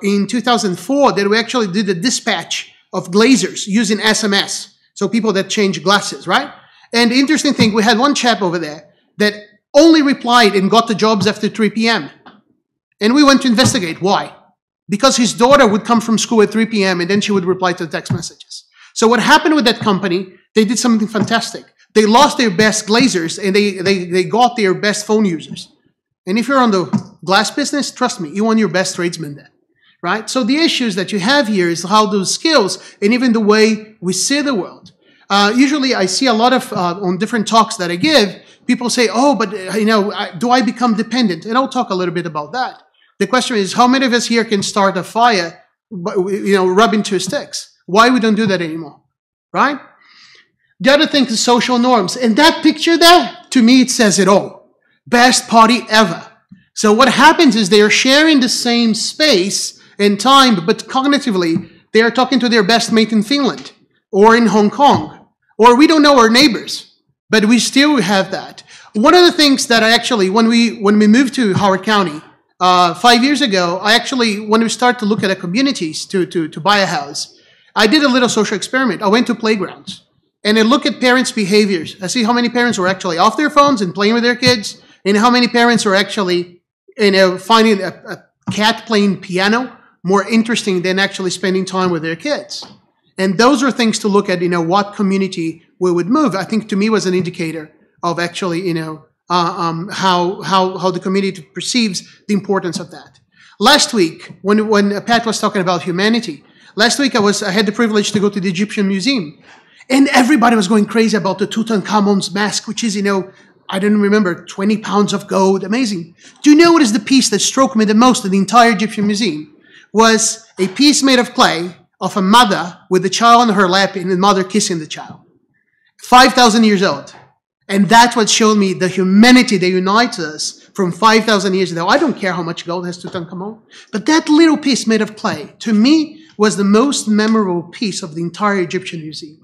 in 2004 that we actually did a dispatch of glazers using SMS. So people that change glasses, right? And the interesting thing, we had one chap over there that only replied and got the jobs after 3 p.m. And we went to investigate. Why? Because his daughter would come from school at 3 p.m. and then she would reply to the text messages. So what happened with that company, they did something fantastic. They lost their best glazers and they got their best phone users. And if you're on the glass business, trust me, you want your best tradesmen there, right? So the issues that you have here is how those skills and even the way we see the world. Usually I see a lot of, on different talks that I give, people say, oh, but do I become dependent? And I'll talk a little bit about that. The question is, how many of us here can start a fire, rubbing 2 sticks? Why we don't do that anymore, right? The other thing is social norms. And that picture there, to me, it says it all. Best party ever. So what happens is they are sharing the same space and time, but cognitively, they are talking to their best mate in Finland or in Hong Kong, or we don't know our neighbors, but we still have that. One of the things that I actually, when we moved to Howard County 5 years ago, when we started to look at the communities to buy a house, I did a little social experiment. I went to playgrounds and I look at parents' behaviors. I see how many parents were actually off their phones and playing with their kids, and how many parents are actually, finding a cat playing piano more interesting than actually spending time with their kids. And those are things to look at, what community we would move. I think to me was an indicator of actually, how the community perceives the importance of that. Last week, when Pat was talking about humanity, last week I had the privilege to go to the Egyptian Museum, and everybody was going crazy about the Tutankhamun's mask, which is, I don't remember, 20 pounds of gold, amazing. Do you know what is the piece that struck me the most in the entire Egyptian Museum? Was a piece made of clay of a mother with the child on her lap and the mother kissing the child. 5,000 years old. And that's what showed me the humanity that unites us from 5,000 years ago. I don't care how much gold has Tutankhamun, but that little piece made of clay, to me, was the most memorable piece of the entire Egyptian Museum.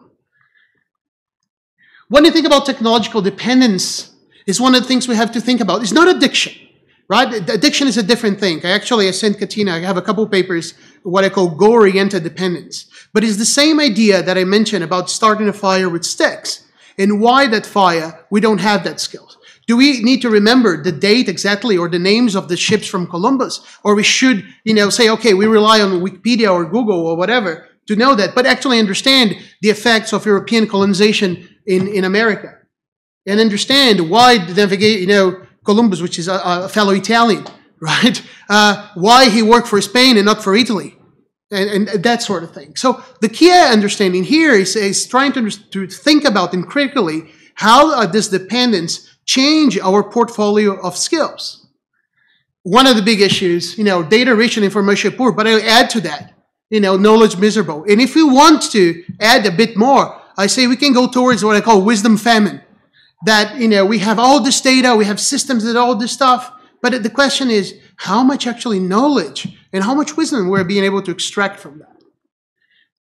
When you think about technological dependence, is one of the things we have to think about. It's not addiction, right? Addiction is a different thing. I sent Katina, I have a couple papers, what I call goal-oriented dependence. But it's the same idea that I mentioned about starting a fire with sticks. And why that fire, we don't have that skill. Do we need to remember the date exactly or the names of the ships from Columbus? Or we should, say, okay, we rely on Wikipedia or Google or whatever to know that, but actually understand the effects of European colonization in America. And understand why Columbus, which is a fellow Italian, right? Why he worked for Spain and not for Italy, and that sort of thing. So the key understanding here is trying to think about and critically how this dependence change our portfolio of skills. One of the big issues, data rich and information poor, but I'll add to that, knowledge miserable. And if we want to add a bit more, I say we can go towards what I call wisdom famine. That, we have all this data, we have systems that all this stuff, but the question is, how much actually knowledge and how much wisdom we're being able to extract from that?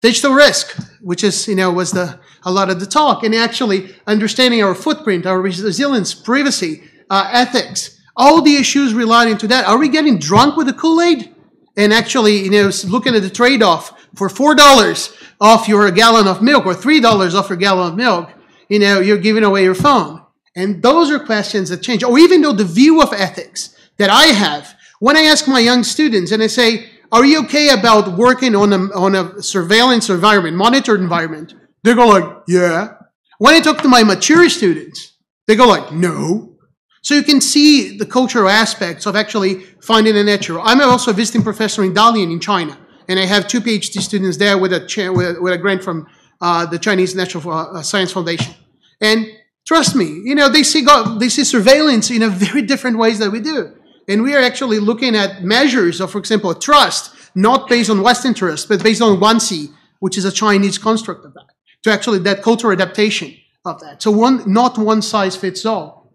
Digital risk, which is, was a lot of the talk, and actually understanding our footprint, our resilience, privacy, ethics, all the issues relating to that. Are we getting drunk with the Kool-Aid? And actually, looking at the trade-off for $4 off your gallon of milk or $3 off your gallon of milk, you're giving away your phone. And those are questions that change. Or even though the view of ethics that I have, when I ask my young students and I say, are you okay about working on a surveillance environment, monitored environment? They go like, yeah. When I talk to my mature students, they go like, no. So you can see the cultural aspects of actually finding a natural. I'm also a visiting professor in Dalian in China, and I have 2 PhD students there with a grant from the Chinese National Science Foundation. And trust me, they see surveillance in a very different ways than we do. And we are actually looking at measures of, for example, trust, not based on Western trust, but based on 1C, which is a Chinese construct of that, to actually that cultural adaptation of that. So not one size fits all.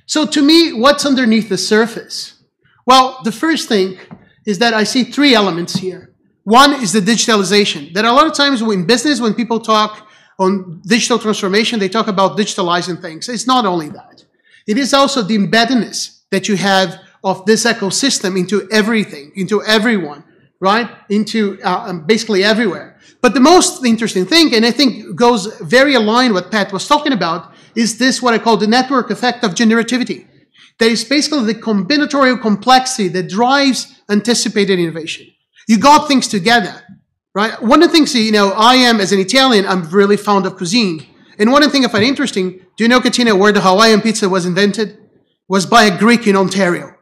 So to me, what's underneath the surface? Well, the first thing is that I see three elements here. One is the digitalization. That a lot of times in business, when people talk on digital transformation, they talk about digitalizing things. It's not only that. It is also the embeddedness that you have of this ecosystem into everything, into everyone, right? Into basically everywhere. But the most interesting thing, and I think goes very aligned with what Pat was talking about, is this what I call the network effect of generativity. That is basically the combinatorial complexity that drives anticipated innovation. You got things together, right? One of the things, I am, as an Italian, I'm really fond of cuisine. And one of the things I find interesting, do you know, Katina, where the Hawaiian pizza was invented? Was by a Greek in Ontario.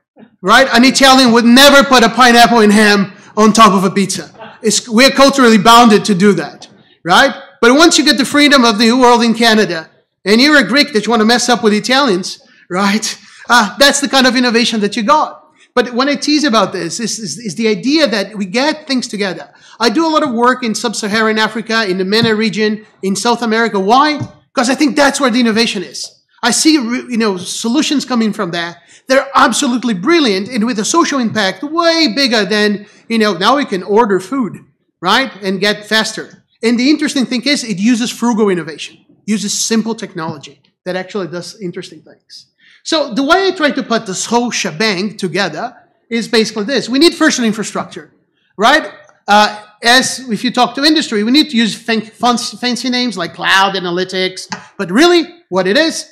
Right? An Italian would never put a pineapple and ham on top of a pizza. We're culturally bounded to do that, right? But once you get the freedom of the new world in Canada, and you're a Greek that you want to mess up with Italians, right? That's the kind of innovation that you got. But when I tease about this, is the idea that we get things together. I do a lot of work in sub-Saharan Africa, in the MENA region, in South America. Why? Because I think that's where the innovation is. I see, solutions coming from there. They're absolutely brilliant and with a social impact way bigger than, now we can order food, right? And get faster. And the interesting thing is it uses frugal innovation, uses simple technology that actually does interesting things. So the way I try to put this whole shebang together is basically this. We need first an infrastructure, right? As if you talk to industry, we need to use fancy names like cloud analytics, but really what it is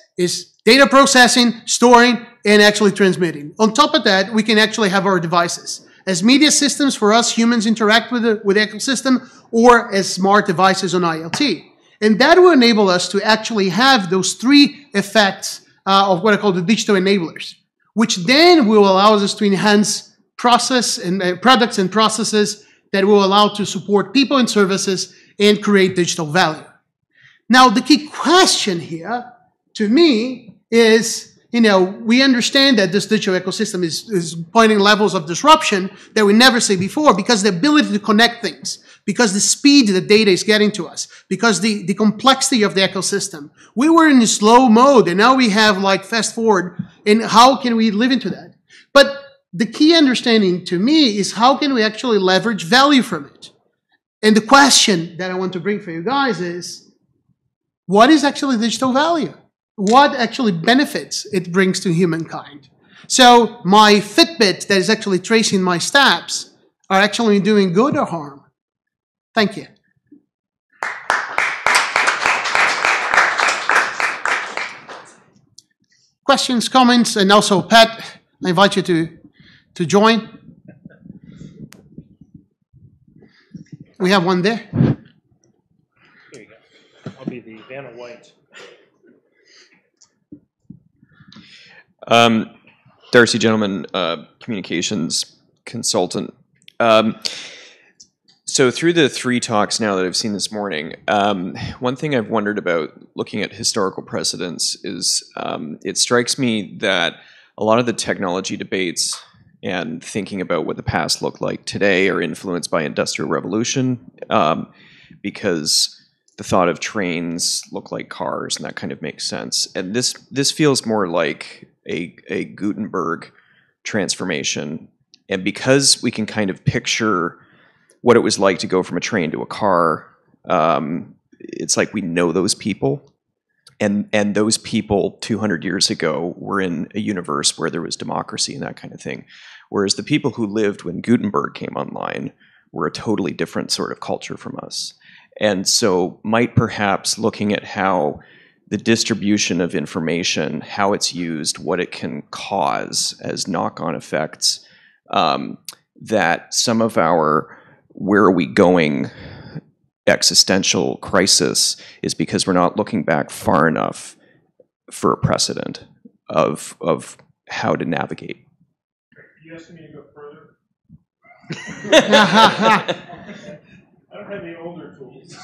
data processing, storing, and actually transmitting. On top of that, we can actually have our devices as media systems for us humans interact with the ecosystem, or as smart devices on IoT. And that will enable us to actually have those three effects of what I call the digital enablers, which then will allow us to enhance process and products and processes that will allow to support people and services and create digital value. Now, the key question here, to me, is, we understand that this digital ecosystem is pointing levels of disruption that we never see before because the ability to connect things, because the speed that data is getting to us, because the complexity of the ecosystem. We were in slow mode, and now we have fast forward, and how can we live into that? But the key understanding to me is how can we actually leverage value from it? And the question that I want to bring for you guys is, what is actually digital value? What actually benefits it brings to humankind? So my Fitbit that is actually tracing my steps are actually doing good or harm? Thank you. Questions, comments, and also Pat, I invite you to join. We have one there. Here you go. I'll be the Vanna White. Darcy Gentleman, communications consultant. So through the three talks now that I've seen this morning, one thing I've wondered about looking at historical precedents is it strikes me that a lot of the technology debates and thinking about what the past looked like today are influenced by Industrial Revolution because the thought of trains look like cars and that kind of makes sense. And this feels more like a Gutenberg transformation. And because we can kind of picture what it was like to go from a train to a car, it's like we know those people. And those people 200 years ago were in a universe where there was democracy and that kind of thing. Whereas the people who lived when Gutenberg came online were a totally different sort of culture from us. And so might perhaps looking at how the distribution of information, how it's used, what it can cause as knock-on effects, that some of our where are we going existential crisis is because we're not looking back far enough for a precedent of how to navigate. Are you asking me to go further? the older tools.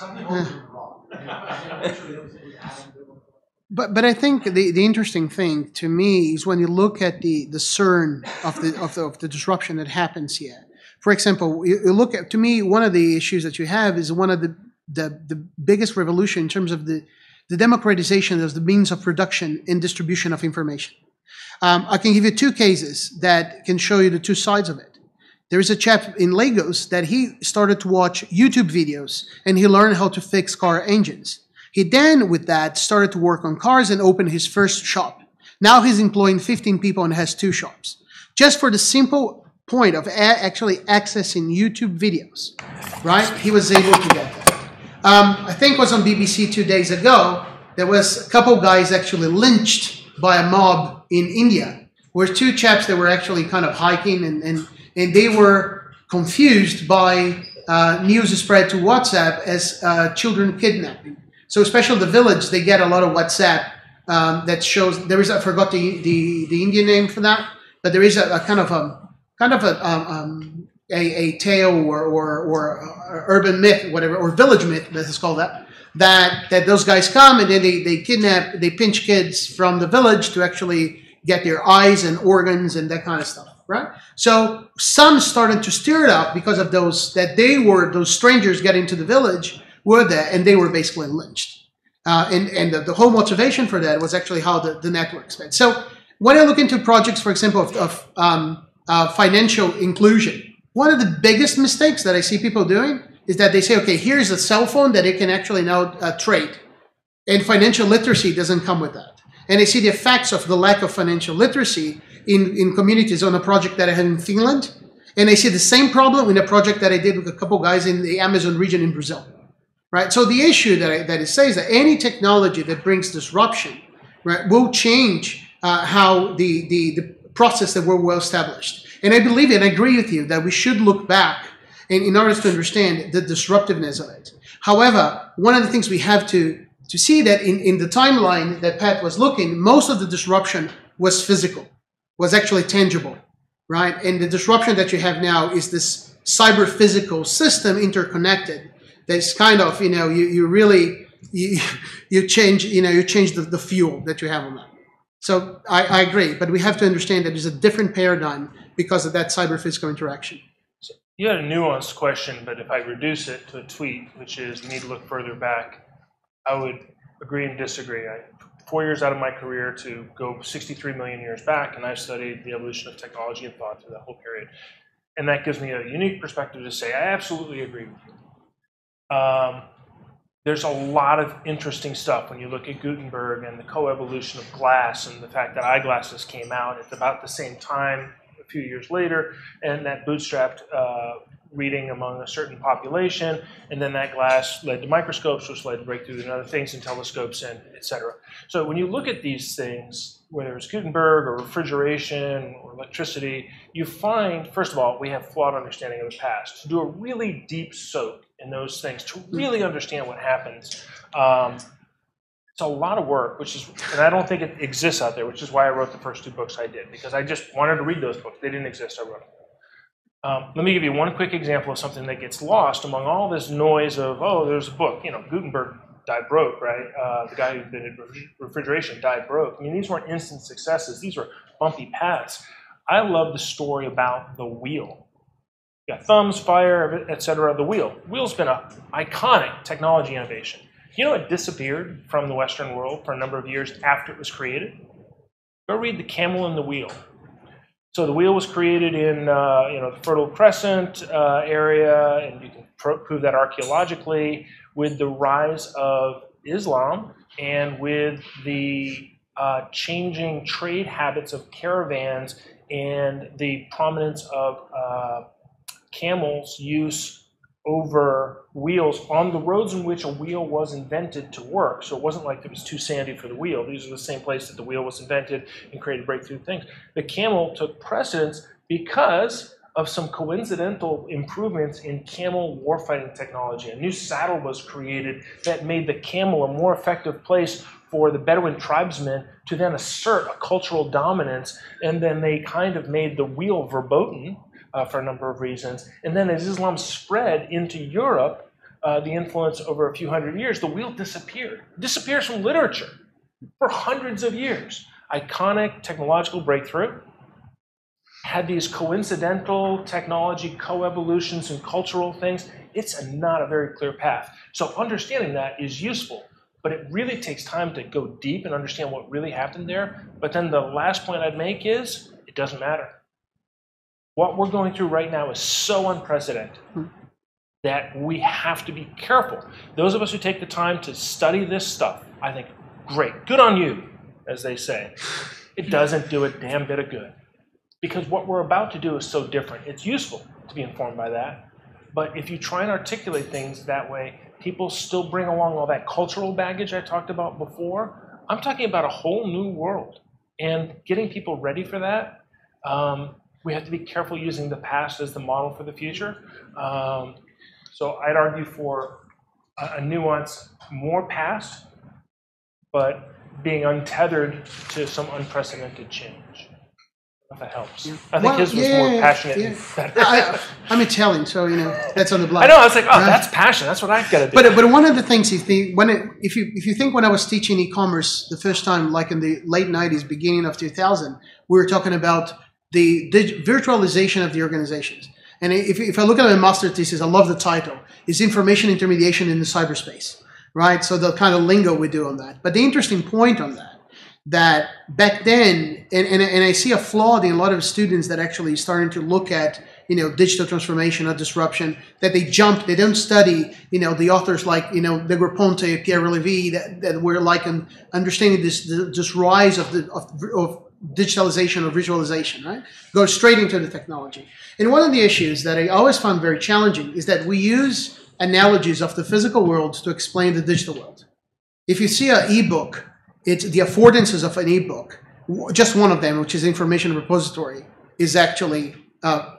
But I think the interesting thing to me is when you look at the CERN of the disruption that happens here. For example, you look at, to me, one of the issues that you have is one of the biggest revolution in terms of the democratization of the means of production and distribution of information. I can give you two cases that can show you the two sides of it. There is a chap in Lagos that he started to watch YouTube videos and he learned how to fix car engines. He then, with that, started to work on cars and opened his first shop. Now he's employing 15 people and has 2 shops. Just for the simple point of actually accessing YouTube videos, right? He was able to get that. I think it was on BBC 2 days ago, there was a couple guys actually lynched by a mob in India, where 2 chaps that were actually kind of hiking and they were confused by news spread to WhatsApp as children kidnapping. So especially the village, they get a lot of WhatsApp that shows, there is, I forgot the Indian name for that, but there is a kind of a tale or urban myth, whatever, or village myth, let's call that those guys come and then they kidnap, they pinch kids from the village to actually get their eyes and organs and that kind of stuff, right? So some started to stir it up because of those, that they were, those strangers getting to the village were there and they were basically lynched. And the whole motivation for that was actually how the network spent. So when I look into projects, for example, of financial inclusion, one of the biggest mistakes that I see people doing is that they say, okay, here's a cell phone that it can actually now trade. And financial literacy doesn't come with that. And I see the effects of the lack of financial literacy in communities on a project that I had in Finland. And I see the same problem in a project that I did with a couple guys in the Amazon region in Brazil. Right? So the issue that it says that any technology that brings disruption, right, will change how the process that we're well established. And I believe and I agree with you that we should look back in order to understand the disruptiveness of it. However, one of the things we have to see that in the timeline that Pat was looking, most of the disruption was physical, was actually tangible, right? And the disruption that you have now is this cyber-physical system interconnected. That's kind of, you know, you really change, you know, you change the fuel that you have on that. So I agree, but we have to understand that there's a different paradigm because of that cyber-physical interaction. So you had a nuanced question, but if I reduce it to a tweet, which is you need to look further back, I would agree and disagree. 4 years out of my career to go 63 million years back, and I've studied the evolution of technology and thought through that whole period. And that gives me a unique perspective to say I absolutely agree with you. There's a lot of interesting stuff when you look at Gutenberg and the coevolution of glass and the fact that eyeglasses came out at about the same time, a few years later, and that bootstrapped reading among a certain population, and then that glass led to microscopes, which led to breakthroughs in other things and telescopes and et cetera. So when you look at these things, whether it's Gutenberg or refrigeration or electricity, you find, first of all, we have flawed understanding of the past. To do a really deep soak in those things, to really understand what happens, it's a lot of work, which is, and I don't think it exists out there, which is why I wrote the first 2 books I did, because I just wanted to read those books. They didn't exist, I wrote them. Let me give you one quick example of something that gets lost among all this noise of, oh, there's a book, you know, Gutenberg died broke, right? The guy who invented refrigeration died broke. I mean, these weren't instant successes. These were bumpy paths. I love the story about the wheel. You got thumbs, fire, et cetera, the wheel. The wheel's been an iconic technology innovation. You know, it disappeared from the Western world for a number of years after it was created. Go read The Camel and the Wheel. So the wheel was created in the Fertile Crescent area, and you can prove that archaeologically, with the rise of Islam and with the changing trade habits of caravans and the prominence of camels' use over wheels on the roads in which a wheel was invented to work. So it wasn't like it was too sandy for the wheel. These are the same place that the wheel was invented and created breakthrough things. The camel took precedence because of some coincidental improvements in camel warfighting technology. A new saddle was created that made the camel a more effective place for the Bedouin tribesmen to then assert a cultural dominance, and then they kind of made the wheel verboten for a number of reasons. And then as Islam spread into Europe, the influence over a few hundred years, the wheel disappeared. It disappears from literature for hundreds of years. Iconic technological breakthrough, had these coincidental technology co-evolutions and cultural things. It's not a very clear path. So understanding that is useful, but it really takes time to go deep and understand what really happened there. But then the last point I'd make is, it doesn't matter. What we're going through right now is so unprecedented that we have to be careful. Those of us who take the time to study this stuff, I think, great, good on you, as they say. It doesn't do a damn bit of good. Because what we're about to do is so different. It's useful to be informed by that. But if you try and articulate things that way, people still bring along all that cultural baggage I talked about before. I'm talking about a whole new world. And getting people ready for that, we have to be careful using the past as the model for the future. So I'd argue for a nuance, more past, but being untethered to some unprecedented change. If that helps. Yeah. I think his was more passionate. Yeah. I'm Italian, so that's on the block. I know. I was like, oh, that's passion. That's what I've got to do. But one of the things if you think when I was teaching e-commerce the first time, like in the late '90s, beginning of 2000, we were talking about the virtualization of the organizations. And if I look at my master thesis, I love the title. It's information intermediation in the cyberspace, right? So the kind of lingo we do on that. But the interesting point on that back then, and I see a flaw in a lot of students that actually starting to look at digital transformation or disruption, that they don't study the authors like Negroponte, Pierre Levy that were like understanding this rise of digitalization or visualization, right? Go straight into the technology. And one of the issues that I always found very challenging is that we use analogies of the physical world to explain the digital world. If you see an ebook, it's the affordances of an ebook. Just one of them, which is information repository, is actually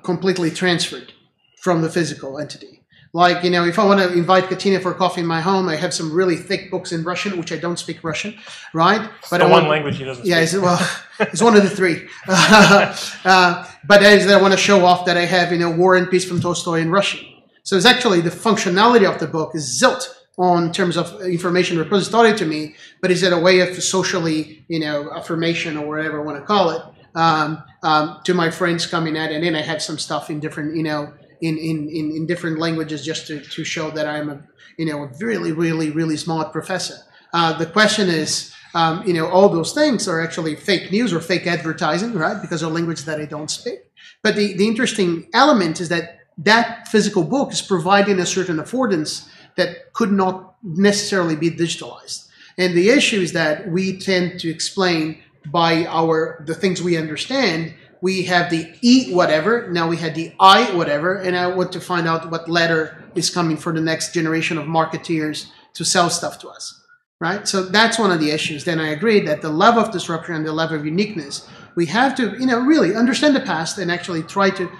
completely transferred from the physical entity. Like, if I want to invite Katina for coffee in my home, I have some really thick books in Russian, which I don't speak Russian, right? But the one language he doesn't speak. Yeah, it's one of the three. But I want to show off that I have, War and Peace from Tolstoy in Russian. So it's actually the functionality of the book is zilt on terms of information repository to me, but is it a way of socially, affirmation or whatever I want to call it, to my friends coming at it, and then I have some stuff in different, in different languages just to show that I'm a really, really, really smart professor. The question is, all those things are actually fake news or fake advertising, right? Because of language that I don't speak. But the interesting element is that physical book is providing a certain affordance that could not necessarily be digitalized. And the issue is that we tend to explain by the things we understand. We have the E whatever, now we had the I whatever, and I want to find out what letter is coming for the next generation of marketeers to sell stuff to us, right? So that's one of the issues. Then I agree that the level of disruption and the level of uniqueness, we have to, really understand the past and actually try to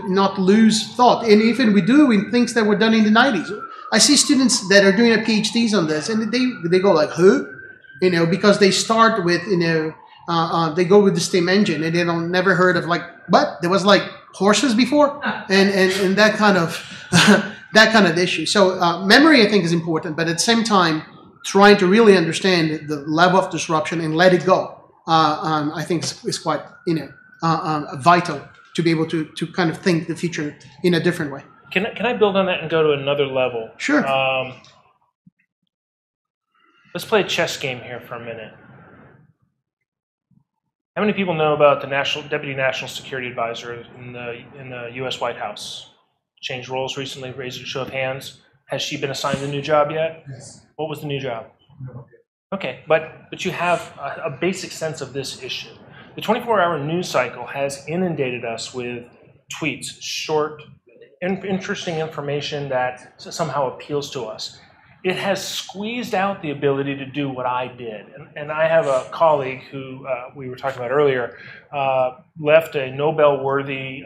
not lose thought. And even we do in things that were done in the 90s. I see students that are doing a PhDs on this, and they go like, who? Because they start with, they go with the steam engine, and they don't never heard of like, what? There was like horses before, and that kind of issue. So memory, I think, is important, but at the same time, trying to really understand the level of disruption and let it go, I think is quite vital to be able to kind of think the future in a different way. Can I build on that and go to another level? Sure. Let's play a chess game here for a minute. How many people know about the Deputy National Security Advisor in the U.S. White House? Changed roles recently, raised a show of hands. Has she been assigned a new job yet? Yes. What was the new job? No. Okay, but you have a basic sense of this issue. The 24-hour news cycle has inundated us with tweets, short, interesting information that somehow appeals to us. It has squeezed out the ability to do what I did. And I have a colleague who we were talking about earlier, left a Nobel-worthy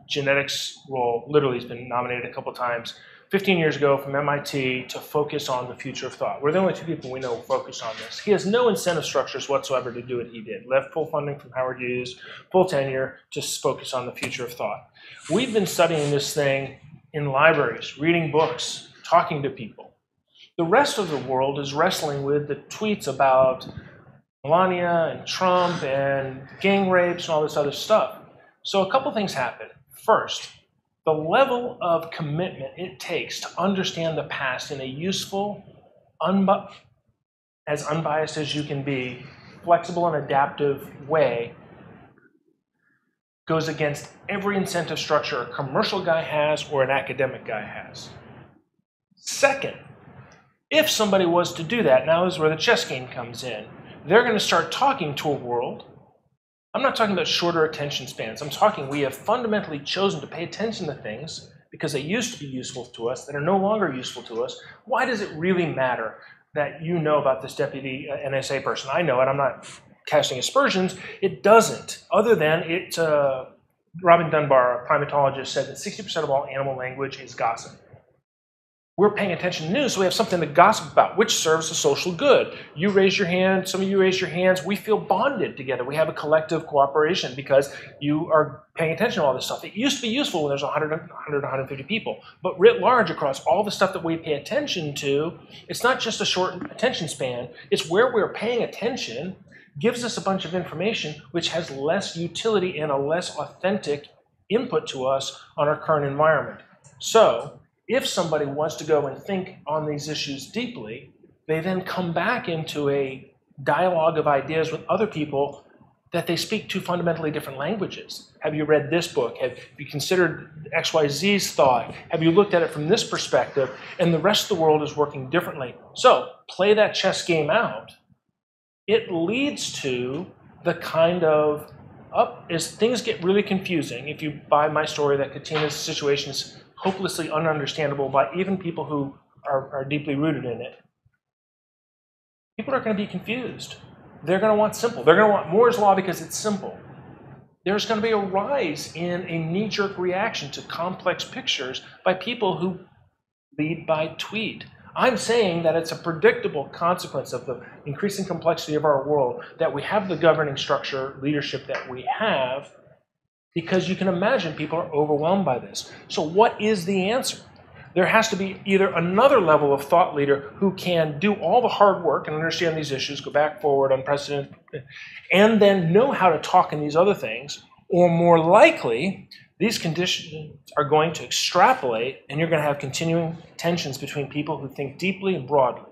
genetics role, literally he's been nominated a couple times, 15 years ago from MIT to focus on the future of thought. We're the only two people we know focused on this. He has no incentive structures whatsoever to do what he did. Left full funding from Howard Hughes, full tenure, just focus on the future of thought. We've been studying this thing in libraries, reading books, talking to people. The rest of the world is wrestling with the tweets about Melania and Trump and gang rapes and all this other stuff. So a couple things happen. First, the level of commitment it takes to understand the past in a useful, as unbiased as you can be, flexible and adaptive way goes against every incentive structure a commercial guy has or an academic guy has. Second, if somebody was to do that, now is where the chess game comes in. They're going to start talking to a world. I'm not talking about shorter attention spans. I'm talking we have fundamentally chosen to pay attention to things because they used to be useful to us that are no longer useful to us. Why does it really matter that you know about this deputy NSA person? I know it. I'm not casting aspersions. It doesn't, other than it. Robin Dunbar, a primatologist, said that 60% of all animal language is gossip. We're paying attention to news, so we have something to gossip about, which serves a social good. You raise your hand, some of you raise your hands, we feel bonded together. We have a collective cooperation because you are paying attention to all this stuff. It used to be useful when there's 100, 150 people, but writ large across all the stuff that we pay attention to, it's not just a short attention span, it's where we're paying attention gives us a bunch of information which has less utility and a less authentic input to us on our current environment. So, if somebody wants to go and think on these issues deeply, they then come back into a dialogue of ideas with other people that they speak two fundamentally different languages. Have you read this book? Have you considered XYZ's thought? Have you looked at it from this perspective? And the rest of the world is working differently. So play that chess game out. It leads to the kind of, as things get really confusing, if you buy my story that Katina's situation is hopelessly ununderstandable by even people who are deeply rooted in it. People are going to be confused. They're going to want simple. They're going to want Moore's Law because it's simple. There's going to be a rise in a knee-jerk reaction to complex pictures by people who lead by tweet. I'm saying that it's a predictable consequence of the increasing complexity of our world that we have the governing structure, leadership that we have, because you can imagine people are overwhelmed by this. So what is the answer? There has to be either another level of thought leader who can do all the hard work and understand these issues, go back, forward, unprecedented, and then know how to talk in these other things, or more likely, these conditions are going to extrapolate and you're going to have continuing tensions between people who think deeply and broadly.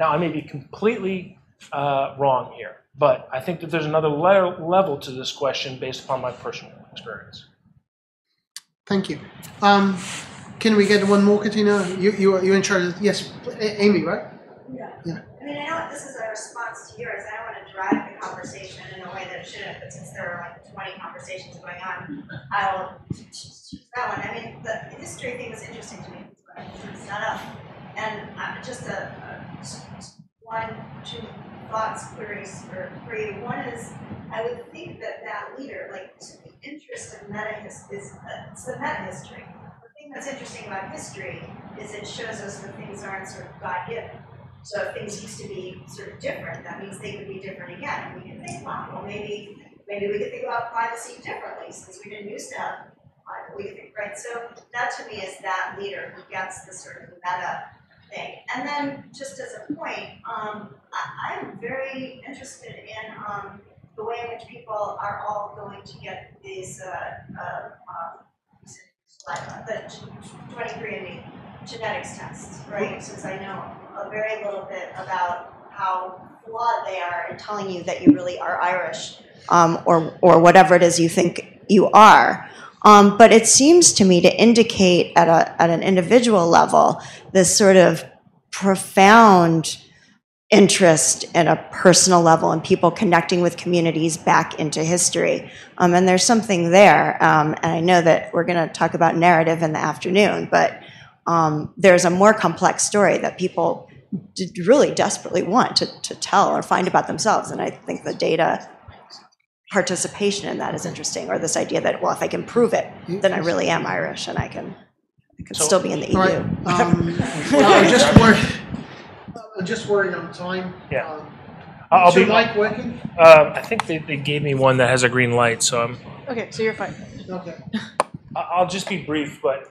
Now, I may be completely wrong here, but I think that there's another level to this question based upon my personal experience. Thank you. Can we get one more, Katina? You in charge? Yes, Amy, right? Yeah. Yeah. I mean, I know this is a response to yours. I don't want to drive the conversation in a way that it shouldn't, but since there are like 20 conversations going on, I'll choose that one. I mean, the history thing was interesting to me. It's set up. And just two thoughts, queries for you. One is, I would think that leader, like the interest of it's the meta history. The thing that's interesting about history is it shows us that things aren't sort of God-given. So if things used to be sort of different, that means they could be different again. We can think, well, maybe we could think about privacy differently since we didn't used to have private. We could think, right? So that to me is that leader who gets the sort of meta thing. And then just as a point, I'm very interested in the way in which people are all going to get these the 23andMe genetics tests, right? Since I know a very little bit about how flawed they are in telling you that you really are Irish, or whatever it is you think you are. But it seems to me to indicate at an individual level this sort of profound interest at a personal level and people connecting with communities back into history. And there's something there. And I know that we're going to talk about narrative in the afternoon, but there's a more complex story that people really desperately want to tell or find about themselves. And I think the data participation in that is interesting, or this idea that, well, if I can prove it, then I really am Irish and I can still be in the EU. Right. I'm just worried on time. Yeah. Is your mic working? I think they gave me one that has a green light, so I'm... Okay, so you're fine. Okay. I'll just be brief, but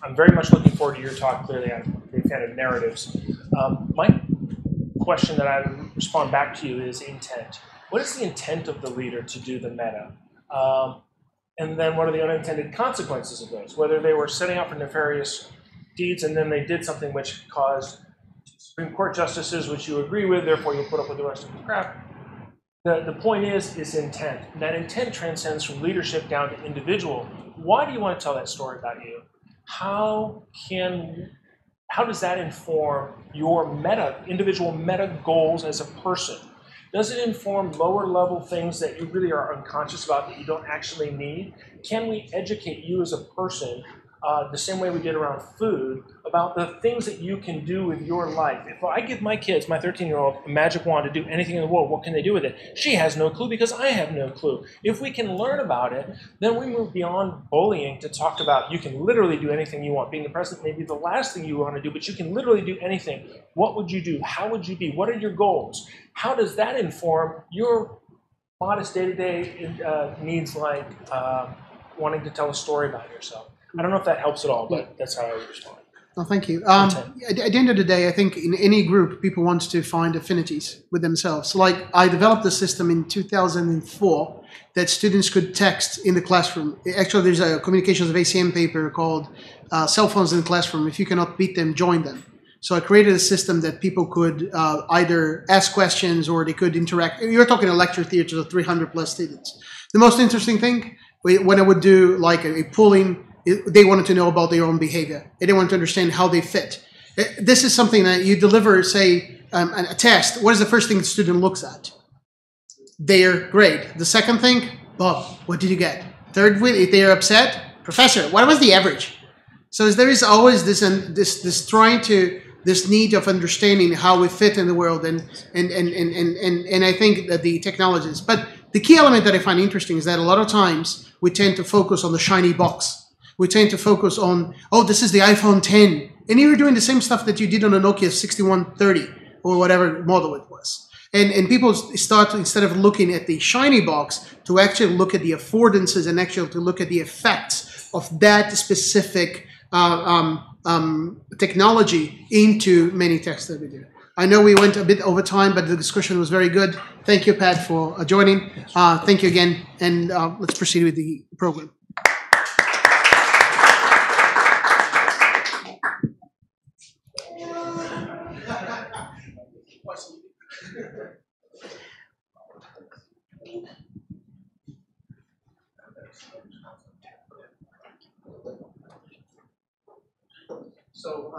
I'm very much looking forward to your talk. Clearly, I'm a big fan of narratives. My question that I would respond back to you is intent. What is the intent of the leader to do the meta? And then what are the unintended consequences of those? Whether they were setting out for nefarious deeds and then they did something which caused Supreme Court justices, which you agree with, therefore you'll put up with the rest of the crap. The point is intent. And that intent transcends from leadership down to individual. Why do you want to tell that story about you? How does that inform your individual meta goals as a person? Does it inform lower level things that you really are unconscious about that you don't actually need? Can we educate you as a person the same way we did around food about the things that you can do with your life? If I give my kids, my 13-year-old, a magic wand to do anything in the world, what can they do with it? She has no clue because I have no clue. If we can learn about it, then we move beyond bullying to talk about you can literally do anything you want. Being the president may be the last thing you want to do, but you can literally do anything. What would you do? How would you be? What are your goals? How does that inform your modest day-to-day needs, like wanting to tell a story about yourself? I don't know if that helps at all, but that's how I would respond. Well, thank you. At the end of the day, I think in any group, people want to find affinities with themselves. So, like, I developed a system in 2004 that students could text in the classroom. Actually, there's a communications of ACM paper called Cell Phones in the Classroom. If you cannot beat them, join them. So I created a system that people could either ask questions or they could interact. You're talking a lecture theater of 300 plus students. The most interesting thing, when I would do like a polling, they wanted to know about their own behavior. They wanted to understand how they fit. This is something that you deliver, say, a test. What is the first thing the student looks at? Their grade. The second thing, Bob, what did you get? Third, if they are upset, Professor, what was the average? So there is always this need of understanding how we fit in the world, and I think that the technologies. But the key element that I find interesting is that a lot of times we tend to focus on the shiny box. We tend to focus on, oh, this is the iPhone 10. And you're doing the same stuff that you did on a Nokia 6130 or whatever model it was. And people start to, instead of looking at the shiny box, to actually look at the affordances and actually to look at the effects of that specific technology into many texts that we do. I know we went a bit over time, but the discussion was very good. Thank you, Pat, for joining. Thank you again, and let's proceed with the program. So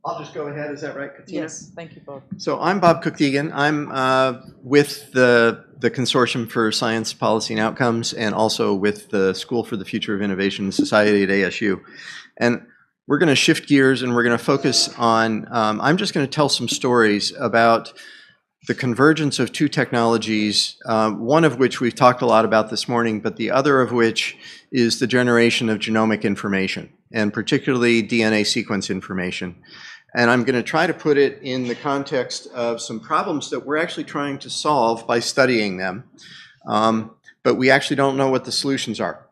I'll just go ahead. Is that right, Katina? Yes, thank you both. So I'm Bob Cook-Deegan. I'm with the Consortium for Science, Policy, and Outcomes, and also with the School for the Future of Innovation and Society at ASU. And we're going to shift gears and we're going to focus on, I'm just going to tell some stories about the convergence of two technologies, one of which we've talked a lot about this morning, but the other of which is the generation of genomic information, and particularly DNA sequence information. And I'm going to try to put it in the context of some problems that we're actually trying to solve by studying them, but we actually don't know what the solutions are.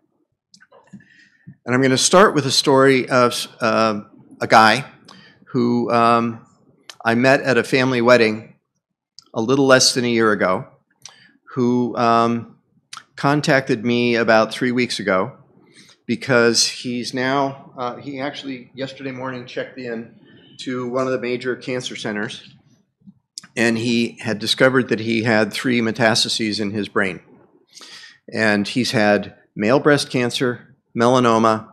And I'm going to start with a story of a guy who I met at a family wedding a little less than a year ago, who contacted me about 3 weeks ago because he's now, he actually yesterday morning checked in to one of the major cancer centers, and he had discovered that he had 3 metastases in his brain. And he's had male breast cancer, melanoma,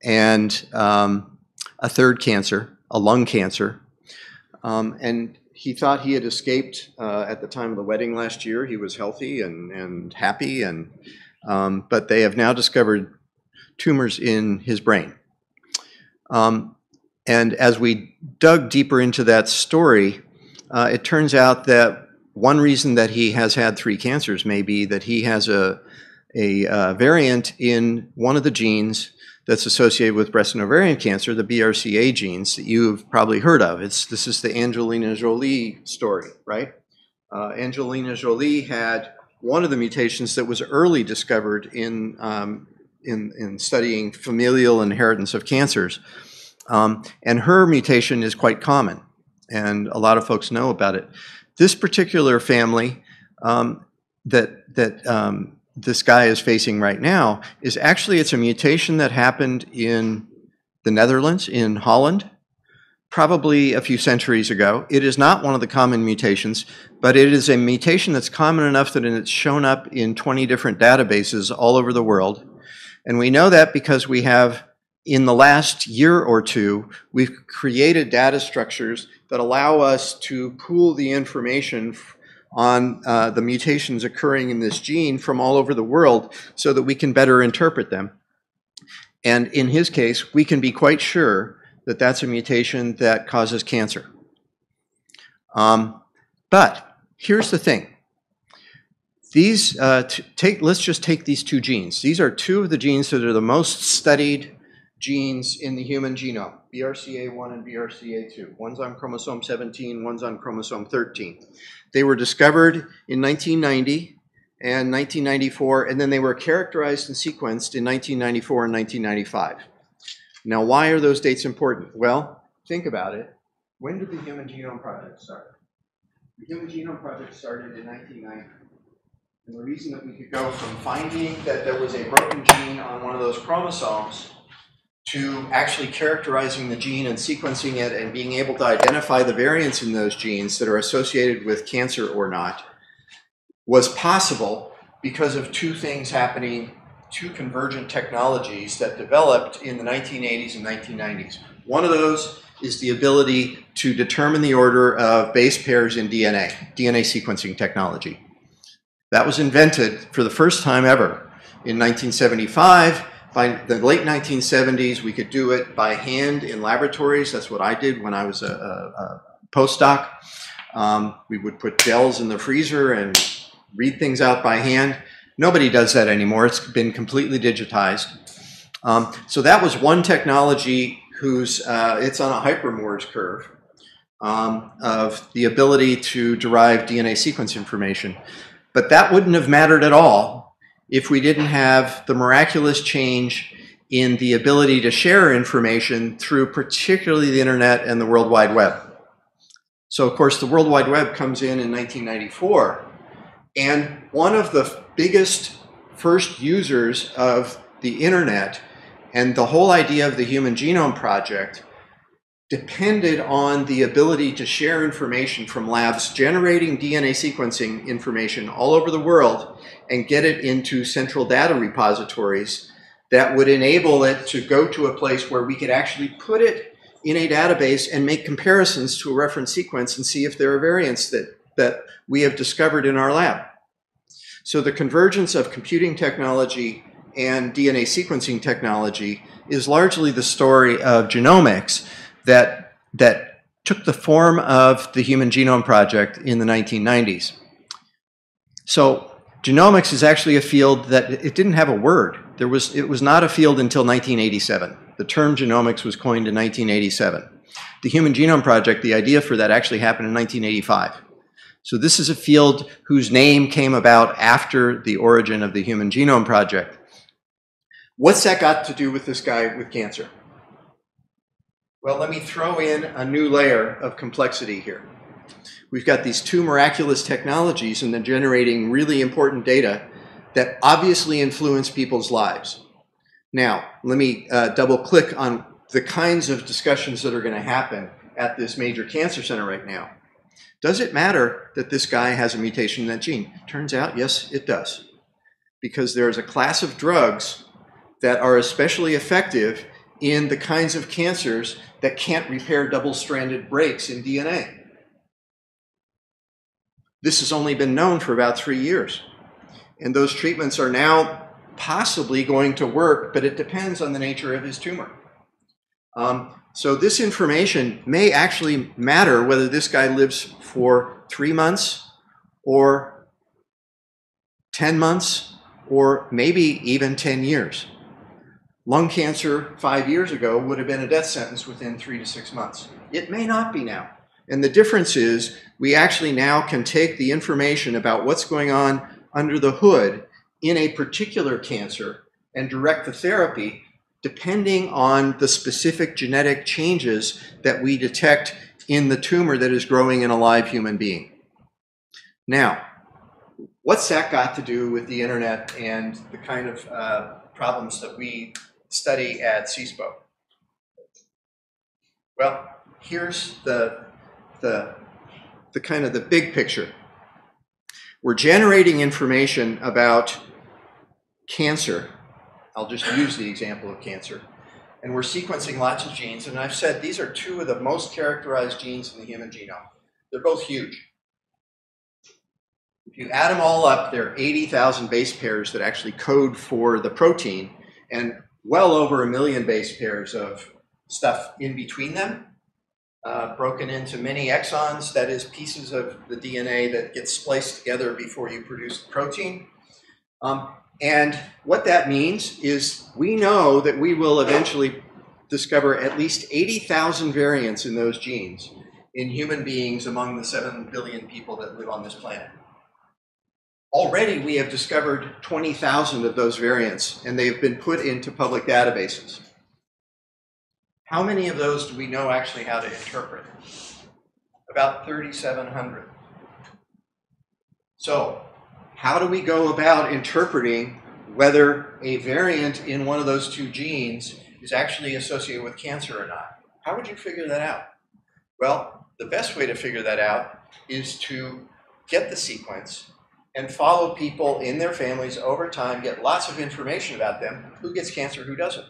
and a third cancer, a lung cancer. And he thought he had escaped at the time of the wedding last year. He was healthy and happy, and but they have now discovered tumors in his brain. And as we dug deeper into that story, it turns out that one reason that he has had 3 cancers may be that he has a variant in one of the genes that's associated with breast and ovarian cancer, the BRCA genes that you've probably heard of. This is the Angelina Jolie story, right? Angelina Jolie had one of the mutations that was early discovered in in studying familial inheritance of cancers. And her mutation is quite common, and a lot of folks know about it. This particular family that this guy is facing right now is actually, it's a mutation that happened in the Netherlands, in Holland, probably a few centuries ago. It is not one of the common mutations, but it is a mutation that's common enough that it's shown up in 20 different databases all over the world. And we know that because we have, in the last year or two, we've created data structures that allow us to pool the information on the mutations occurring in this gene from all over the world so that we can better interpret them. And in his case, we can be quite sure that that's a mutation that causes cancer. But here's the thing. These, let's just take these two genes. These are two of the genes that are the most studied genes in the human genome, BRCA1 and BRCA2. One's on chromosome 17, one's on chromosome 13. They were discovered in 1990 and 1994, and then they were characterized and sequenced in 1994 and 1995. Now, why are those dates important? Well, think about it. When did the Human Genome Project start? The Human Genome Project started in 1990. And the reason that we could go from finding that there was a broken gene on one of those chromosomes to actually characterizing the gene and sequencing it and being able to identify the variants in those genes that are associated with cancer or not was possible because of two things happening, two convergent technologies that developed in the 1980s and 1990s. One of those is the ability to determine the order of base pairs in DNA sequencing technology. That was invented for the first time ever in 1975. By the late 1970s, we could do it by hand in laboratories. That's what I did when I was a postdoc. We would put gels in the freezer and read things out by hand. Nobody does that anymore. It's been completely digitized. So that was one technology whose, it's on a hypermoore's curve of the ability to derive DNA sequence information. But that wouldn't have mattered at all if we didn't have the miraculous change in the ability to share information through particularly the internet and the World Wide Web. So of course the World Wide Web comes in 1994, and one of the biggest first users of the internet and the whole idea of the Human Genome Project depended on the ability to share information from labs generating DNA sequencing information all over the world and get it into central data repositories that would enable it to go to a place where we could actually put it in a database and make comparisons to a reference sequence and see if there are variants that we have discovered in our lab. So the convergence of computing technology and DNA sequencing technology is largely the story of genomics that took the form of the Human Genome Project in the 1990s. So genomics is actually a field that it didn't have a word. It was not a field until 1987. The term genomics was coined in 1987. The Human Genome Project, the idea for that actually happened in 1985. So this is a field whose name came about after the origin of the Human Genome Project. What's that got to do with this guy with cancer? Well, let me throw in a new layer of complexity here. We've got these two miraculous technologies and they're generating really important data that obviously influence people's lives. Now, let me double click on the kinds of discussions that are going to happen at this major cancer center right now. Does it matter that this guy has a mutation in that gene? Turns out, yes, it does. Because there's a class of drugs that are especially effective in the kinds of cancers that can't repair double-stranded breaks in DNA. This has only been known for about 3 years. And those treatments are now possibly going to work, but it depends on the nature of his tumor. So this information may actually matter whether this guy lives for 3 months or 10 months or maybe even 10 years. Lung cancer 5 years ago would have been a death sentence within 3 to 6 months. It may not be now. And the difference is we actually now can take the information about what's going on under the hood in a particular cancer and direct the therapy depending on the specific genetic changes that we detect in the tumor that is growing in a live human being. Now, what's that got to do with the internet and the kind of problems that we study at CSPO? Well, here's the kind of the big picture. We're generating information about cancer. I'll just use the example of cancer. And we're sequencing lots of genes. And I've said these are two of the most characterized genes in the human genome. They're both huge. If you add them all up, there are 80,000 base pairs that actually code for the protein, and well over 1 million base pairs of stuff in between them, broken into many exons, that is pieces of the DNA that get spliced together before you produce the protein. And what that means is we know that we will eventually discover at least 80,000 variants in those genes in human beings among the 7 billion people that live on this planet. Already we have discovered 20,000 of those variants, and they've been put into public databases. How many of those do we know actually how to interpret? About 3,700. So, how do we go about interpreting whether a variant in one of those two genes is actually associated with cancer or not? How would you figure that out? Well, the best way to figure that out is to get the sequence and follow people in their families over time, get lots of information about them, who gets cancer, who doesn't.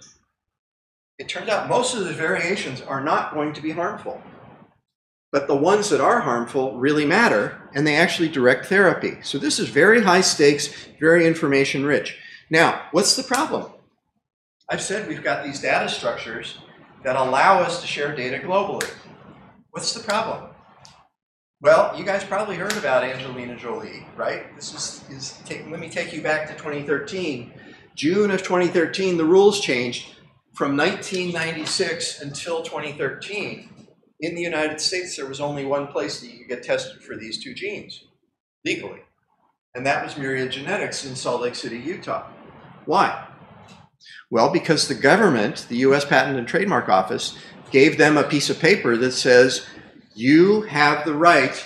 It turns out most of the variations are not going to be harmful. But the ones that are harmful really matter, and they actually direct therapy. So this is very high stakes, very information rich. Now, what's the problem? I've said we've got these data structures that allow us to share data globally. What's the problem? Well, you guys probably heard about Angelina Jolie, right? Let me take you back to 2013. June of 2013, the rules changed. From 1996 until 2013, in the United States, there was only one place that you could get tested for these two genes, legally. And that was Myriad Genetics in Salt Lake City, Utah. Why? Well, because the government, the US Patent and Trademark Office, gave them a piece of paper that says, you have the right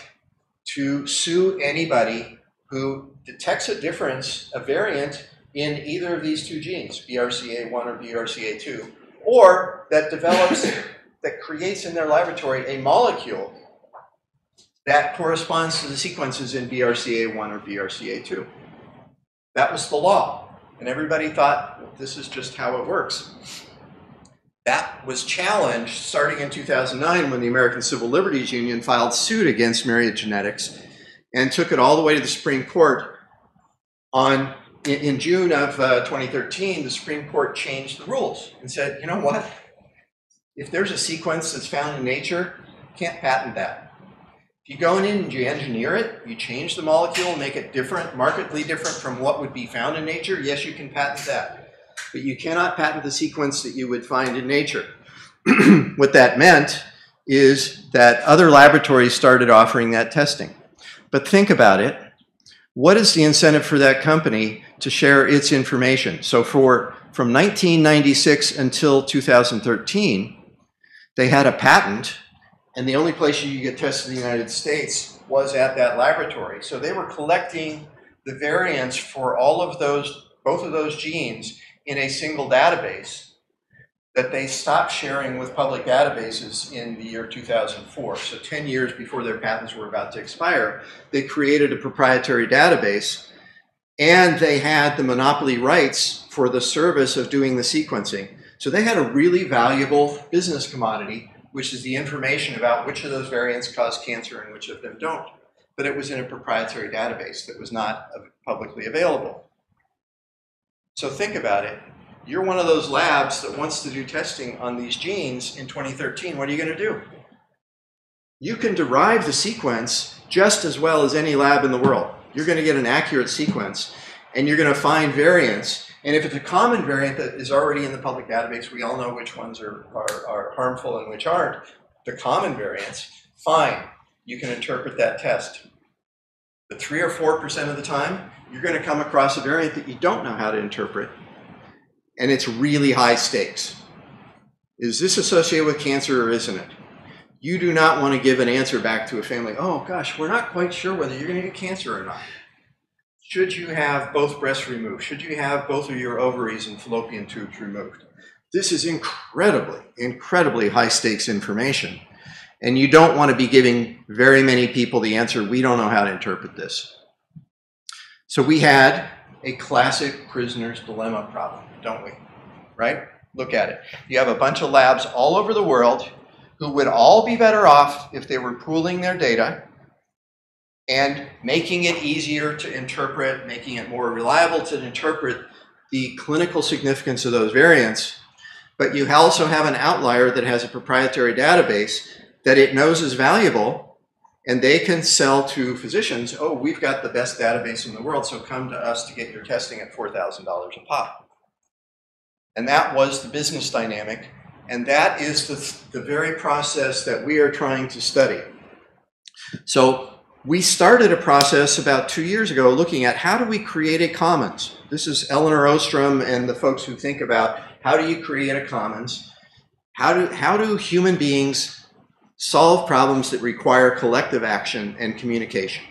to sue anybody who detects a difference, a variant, in either of these two genes, BRCA1 or BRCA2, or that develops, that creates in their laboratory a molecule that corresponds to the sequences in BRCA1 or BRCA2. That was the law, and everybody thought, well, this is just how it works. That was challenged starting in 2009 when the American Civil Liberties Union filed suit against Myriad Genetics and took it all the way to the Supreme Court. In June of 2013, the Supreme Court changed the rules and said, you know what? If there's a sequence that's found in nature, you can't patent that. If you go in and you engineer it, you change the molecule, make it different, markedly different from what would be found in nature, yes, you can patent that. But you cannot patent the sequence that you would find in nature. What that meant is that other laboratories started offering that testing. But think about it. What is the incentive for that company to share its information? So from 1996 until 2013, they had a patent, and the only place you could get tested in the United States was at that laboratory. So they were collecting the variants for all of those, both of those genes in a single database that they stopped sharing with public databases in the year 2004. So 10 years before their patents were about to expire, they created a proprietary database, and they had the monopoly rights for the service of doing the sequencing. So they had a really valuable business commodity, which is the information about which of those variants cause cancer and which of them don't. But it was in a proprietary database that was not publicly available. So think about it. You're one of those labs that wants to do testing on these genes in 2013. What are you going to do? You can derive the sequence just as well as any lab in the world. You're going to get an accurate sequence, and you're going to find variants. And if it's a common variant that is already in the public database, we all know which ones are harmful and which aren't. The common variants, fine, you can interpret that test. But 3 or 4% of the time, you're going to come across a variant that you don't know how to interpret. and it's really high stakes. Is this associated with cancer or isn't it? You do not want to give an answer back to a family, oh gosh, we're not quite sure whether you're going to get cancer or not. Should you have both breasts removed? Should you have both of your ovaries and fallopian tubes removed? This is incredibly, incredibly high stakes information. And you don't want to be giving very many people the answer, we don't know how to interpret this. So we had a classic prisoner's dilemma problem, don't we? Right? Look at it. You have a bunch of labs all over the world who would all be better off if they were pooling their data and making it easier to interpret, making it more reliable to interpret the clinical significance of those variants. But you also have an outlier that has a proprietary database that it knows is valuable, and they can sell to physicians, oh, we've got the best database in the world, so come to us to get your testing at $4,000 a pop. And that was the business dynamic, and that is the very process that we are trying to study. So we started a process about 2 years ago looking at how do we create a commons. This is Eleanor Ostrom and the folks who think about how do you create a commons. How do human beings solve problems that require collective action and communication?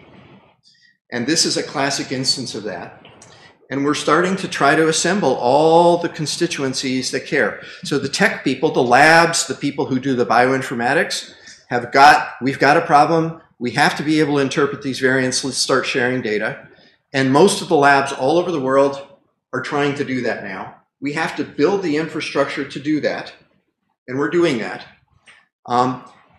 And this is a classic instance of that. And we're starting to try to assemble all the constituencies that care. So the tech people, the labs, the people who do the bioinformatics, we've got a problem. We have to be able to interpret these variants. Let's start sharing data. And most of the labs all over the world are trying to do that now. We have to build the infrastructure to do that. And we're doing that.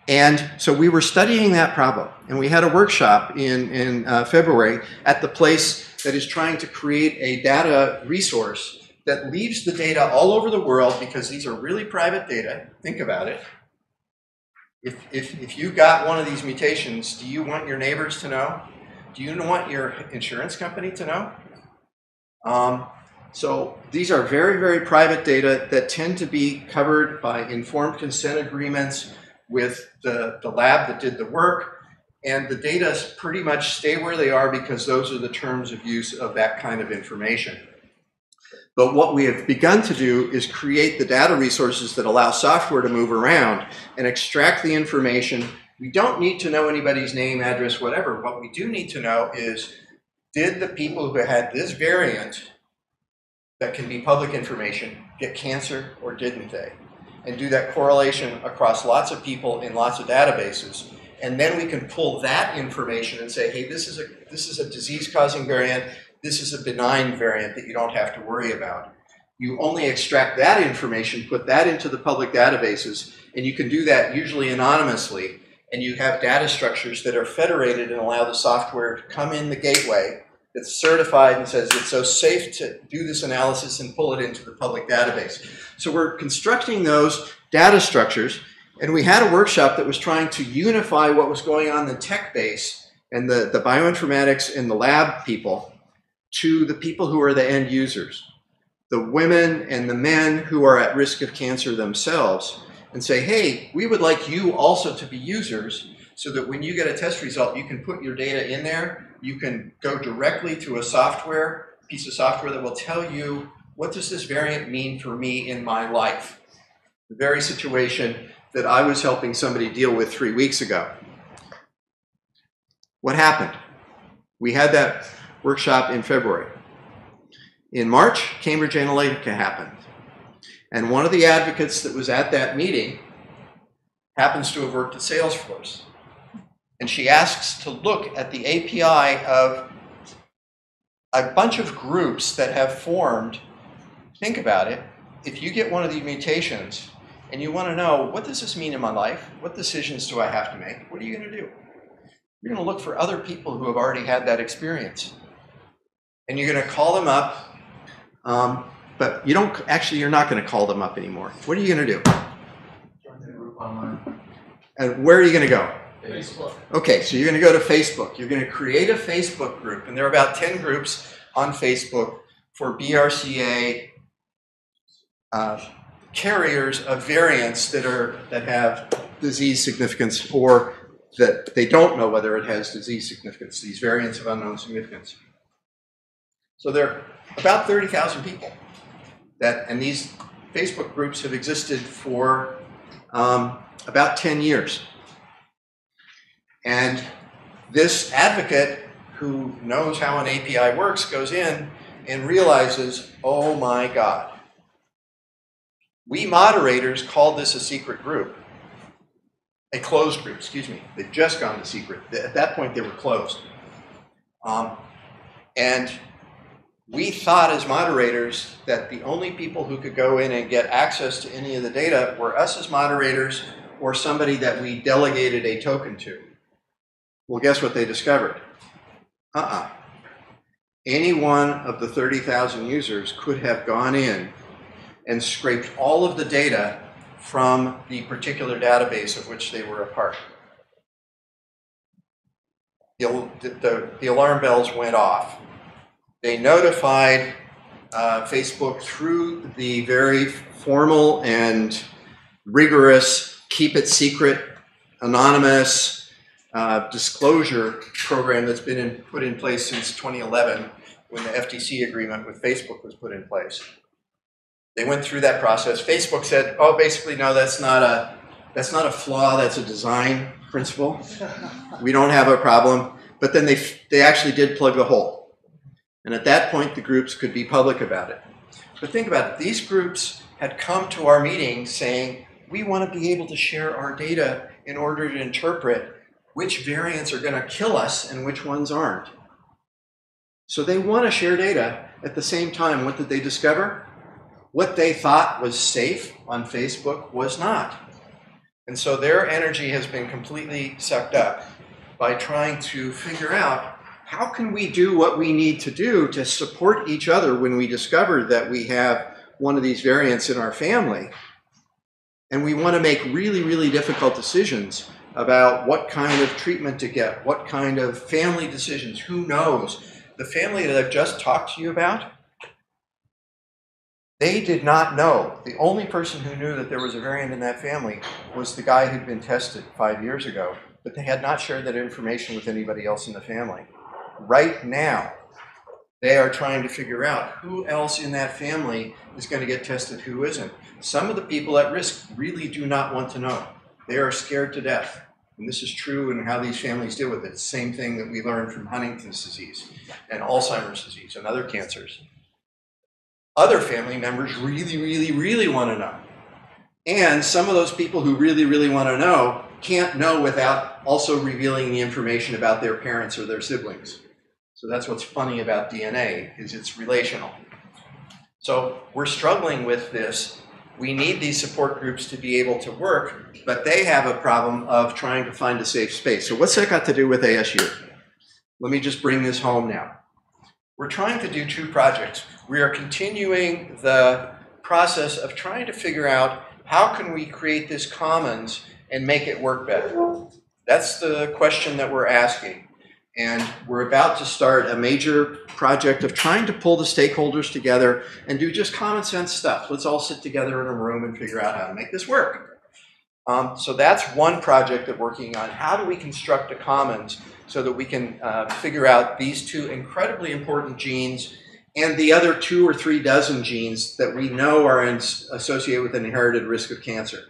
And so we were studying that problem. And we had a workshop in February at the place that is trying to create a data resource that leaves the data all over the world, because these are really private data. Think about it. If you got one of these mutations, do you want your neighbors to know? Do you want your insurance company to know? So these are very, very private data that tend to be covered by informed consent agreements with the lab that did the work. And the data pretty much stay where they are because those are the terms of use of that kind of information. But what we have begun to do is create the data resources that allow software to move around and extract the information. We don't need to know anybody's name, address, whatever. What we do need to know is, did the people who had this variant that can be public information get cancer or didn't they? And do that correlation across lots of people in lots of databases. And then we can pull that information and say, hey, this is a disease-causing variant. This is a benign variant that you don't have to worry about. You only extract that information, put that into the public databases, and you can do that usually anonymously. And you have data structures that are federated and allow the software to come in the gateway that's certified and says it's so safe to do this analysis and pull it into the public database. So we're constructing those data structures. And we had a workshop that was trying to unify what was going on in the tech base and the bioinformatics and the lab people to the people who are the end users, the women and the men who are at risk of cancer themselves, and say, hey, we would like you also to be users so that when you get a test result, you can put your data in there. You can go directly to a piece of software that will tell you, what does this variant mean for me in my life? The very situation that I was helping somebody deal with 3 weeks ago. What happened? We had that workshop in February. In March, Cambridge Analytica happened. And one of the advocates that was at that meeting happens to have worked at Salesforce. And she asks to look at the API of a bunch of groups that have formed. Think about it. If you get one of these mutations, and you want to know, what does this mean in my life? What decisions do I have to make? What are you going to do? You're going to look for other people who have already had that experience. And you're going to call them up, but you're not going to call them up anymore. What are you going to do? Join the group online. And where are you going to go? Facebook. Okay, so you're going to go to Facebook. You're going to create a Facebook group, and there are about 10 groups on Facebook for BRCA carriers of variants that have disease significance, or that they don't know whether it has disease significance, these variants of unknown significance. So there are about 30,000 people and these Facebook groups have existed for about 10 years. And this advocate who knows how an API works goes in and realizes, oh my God, we moderators called this a secret group. A closed group, excuse me. They've just gone to secret. At that point, they were closed. And we thought as moderators that the only people who could go in and get access to any of the data were us as moderators or somebody that we delegated a token to. Well, guess what they discovered? Any one of the 30,000 users could have gone in and scraped all of the data from the particular database of which they were a part. The alarm bells went off. They notified Facebook through the very formal and rigorous keep it secret, anonymous disclosure program that's been put in place since 2011 when the FTC agreement with Facebook was put in place. They went through that process. Facebook said, oh, basically, no, that's not a flaw, that's a design principle. We don't have a problem. But then they actually did plug the hole. And at that point, the groups could be public about it. But think about it. These groups had come to our meeting saying, we want to be able to share our data in order to interpret which variants are going to kill us and which ones aren't. So they want to share data. At the same time, what did they discover? What they thought was safe on Facebook was not. And so their energy has been completely sucked up by trying to figure out how can we do what we need to do to support each other when we discover that we have one of these variants in our family. And we want to make really, really difficult decisions about what kind of treatment to get, what kind of family decisions, who knows. The family that I've just talked to you about, they did not know. The only person who knew that there was a variant in that family was the guy who'd been tested 5 years ago, but they had not shared that information with anybody else in the family. Right now, they are trying to figure out who else in that family is going to get tested, who isn't. Some of the people at risk really do not want to know. They are scared to death. And this is true in how these families deal with it. It's the same thing that we learned from Huntington's disease and Alzheimer's disease and other cancers. Other family members really, really, really want to know. And some of those people who really, really want to know can't know without also revealing the information about their parents or their siblings. So that's what's funny about DNA, is it's relational. So we're struggling with this. We need these support groups to be able to work, but they have a problem of trying to find a safe space. So what's that got to do with ASU? Let me just bring this home now. We're trying to do two projects. We are continuing the process of trying to figure out how can we create this commons and make it work better. That's the question that we're asking. And we're about to start a major project of trying to pull the stakeholders together and do just common sense stuff. Let's all sit together in a room and figure out how to make this work. So that's one project that we're working on. How do we construct a commons so that we can figure out these two incredibly important genes and the other 2 or 3 dozen genes that we know are associated with an inherited risk of cancer.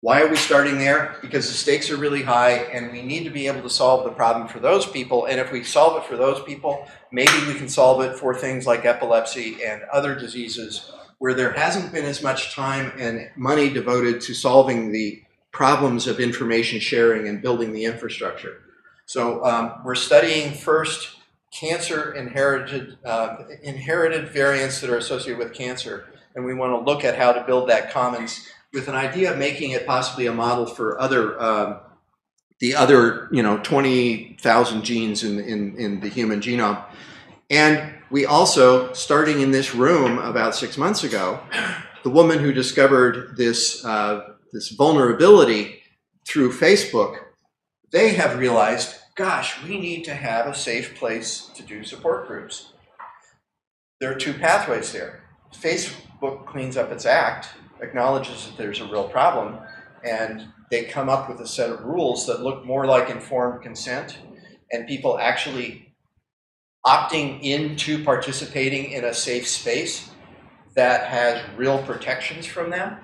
Why are we starting there? Because the stakes are really high and we need to be able to solve the problem for those people. And if we solve it for those people, maybe we can solve it for things like epilepsy and other diseases where there hasn't been as much time and money devoted to solving the problems of information sharing and building the infrastructure. So we're studying first cancer inherited variants that are associated with cancer. And we want to look at how to build that commons with an idea of making it possibly a model for other, the other 20,000 genes in the human genome. And we also, starting in this room about 6 months ago, the woman who discovered this, this vulnerability through Facebook, they have realized, gosh, we need to have a safe place to do support groups. There are 2 pathways there. Facebook cleans up its act, acknowledges that there's a real problem, and they come up with a set of rules that look more like informed consent and people actually opting into participating in a safe space that has real protections from them,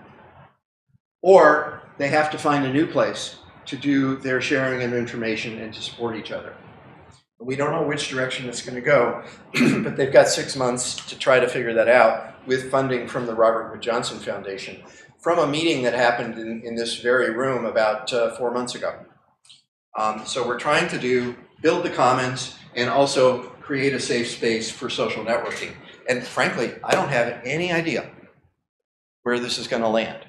or they have to find a new place to do their sharing of information and to support each other. We don't know which direction it's going to go, but they've got 6 months to try to figure that out with funding from the Robert Wood Johnson Foundation from a meeting that happened in this very room about 4 months ago. So we're trying to build the commons and also create a safe space for social networking. And frankly, I don't have any idea where this is going to land,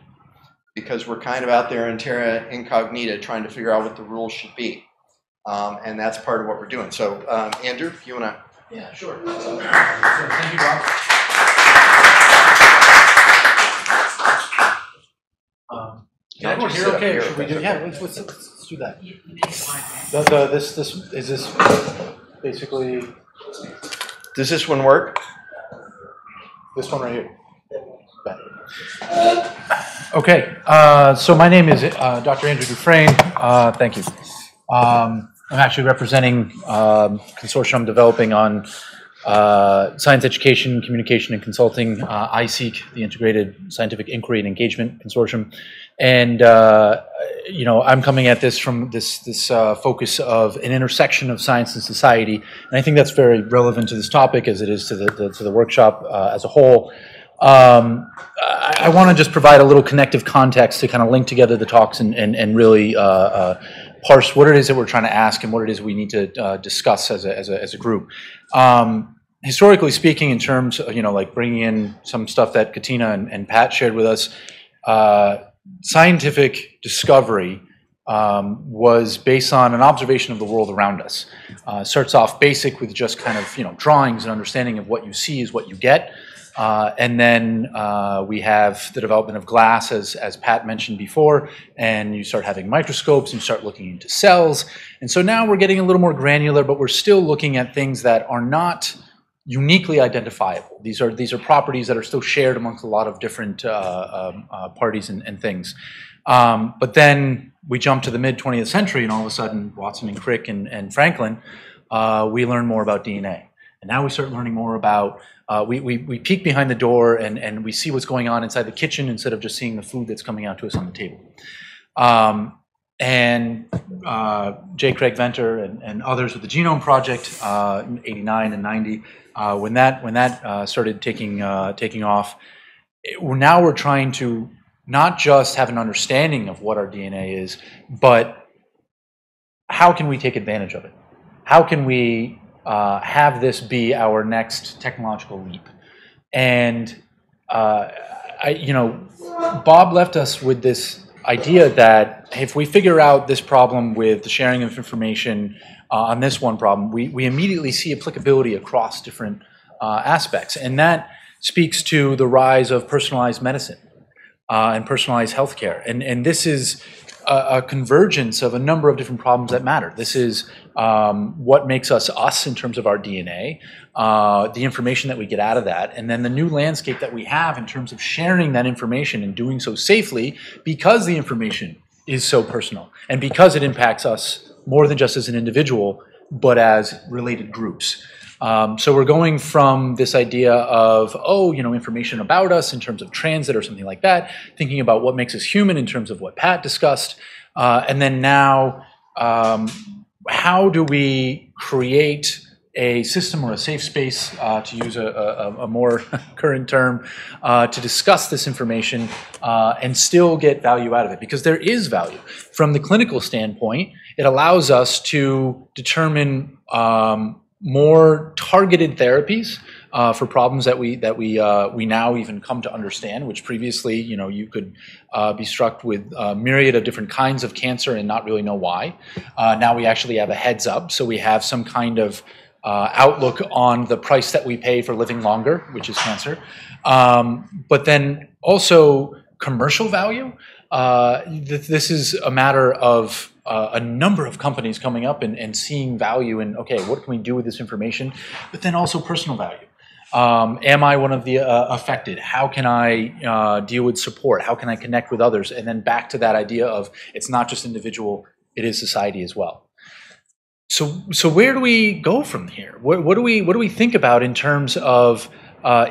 because we're kind of out there in terra incognita trying to figure out what the rules should be. And that's part of what we're doing. So Andrew, if you want to. Yeah, sure. So thank you, Bob. Can everyone hear okay? Or should we do? Yeah, let's do that. Is this basically? Does this one work? This one right here. Okay. So my name is Dr. Andrew Dufresne. Thank you. I'm actually representing consortium I'm developing on science education, communication, and consulting. ISEEC, the Integrated Scientific Inquiry and Engagement Consortium, and you know, I'm coming at this from this focus of an intersection of science and society, and I think that's very relevant to this topic as it is to the workshop as a whole. I want to just provide a little connective context to kind of link together the talks and really parse what it is that we're trying to ask and what it is we need to discuss as a group. Historically speaking, in terms of, you know, like bringing in some stuff that Katina and Pat shared with us, scientific discovery was based on an observation of the world around us. Starts off basic with just kind of, you know, drawings and understanding of what you see is what you get. And then we have the development of glass, as Pat mentioned before, and you start having microscopes and you start looking into cells. And so now we're getting a little more granular, but we're still looking at things that are not uniquely identifiable. These are properties that are still shared amongst a lot of different parties and things. But then we jump to the mid-20th century, and all of a sudden, Watson and Crick and Franklin, we learn more about DNA. And now we start learning more about, we peek behind the door and we see what's going on inside the kitchen instead of just seeing the food that's coming out to us on the table. And J. Craig Venter and others with the Genome Project, 89 and 90, when that started taking off, now we're trying to not just have an understanding of what our DNA is, but how can we take advantage of it? How can we have this be our next technological leap? And you know, Bob left us with this idea that if we figure out this problem with the sharing of information on this one problem, we immediately see applicability across different aspects, and that speaks to the rise of personalized medicine and personalized healthcare. And this is a convergence of a number of different problems that matter. This is what makes us us in terms of our DNA, the information that we get out of that, and then the new landscape that we have in terms of sharing that information and doing so safely because the information is so personal and because it impacts us more than just as an individual, but as related groups. So we're going from this idea of, oh, you know, information about us in terms of transit or something like that, thinking about what makes us human in terms of what Pat discussed, and then now, how do we create a system or a safe space, to use a more current term, to discuss this information and still get value out of it? Because there is value. From the clinical standpoint, it allows us to determine more targeted therapies for problems that we now even come to understand, which previously, you know, you could be struck with a myriad of different kinds of cancer and not really know why. Now we actually have a heads up, so we have some kind of outlook on the price that we pay for living longer, which is cancer. But then also commercial value. This is a matter of a number of companies coming up and seeing value in, okay, what can we do with this information? But then also personal value. Am I one of the affected? How can I deal with support? How can I connect with others? And then back to that idea of it's not just individual, it is society as well. So where do we go from here? What do we think about in terms of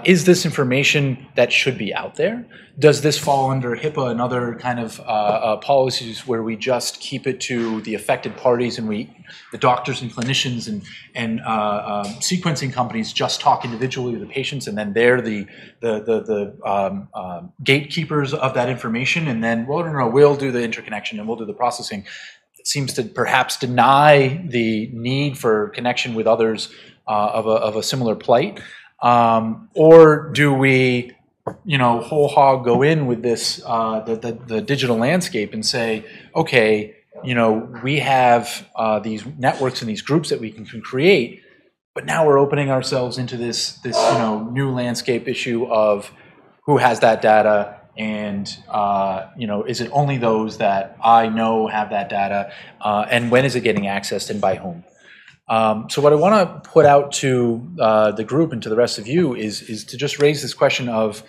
is this information that should be out there? Does this fall under HIPAA and other kind of policies where we just keep it to the affected parties and the doctors and clinicians and sequencing companies just talk individually with the patients, and then they're the gatekeepers of that information, and then, well, no, we'll do the interconnection and we'll do the processing. It seems to perhaps deny the need for connection with others of a similar plight. Or do we, whole hog go in with this, the digital landscape and say, okay, we have these networks and these groups that we can create, but now we're opening ourselves into this new landscape issue of who has that data, and is it only those that I know have that data, and when is it getting accessed and by whom? So what I want to put out to the group and to the rest of you is to just raise this question of,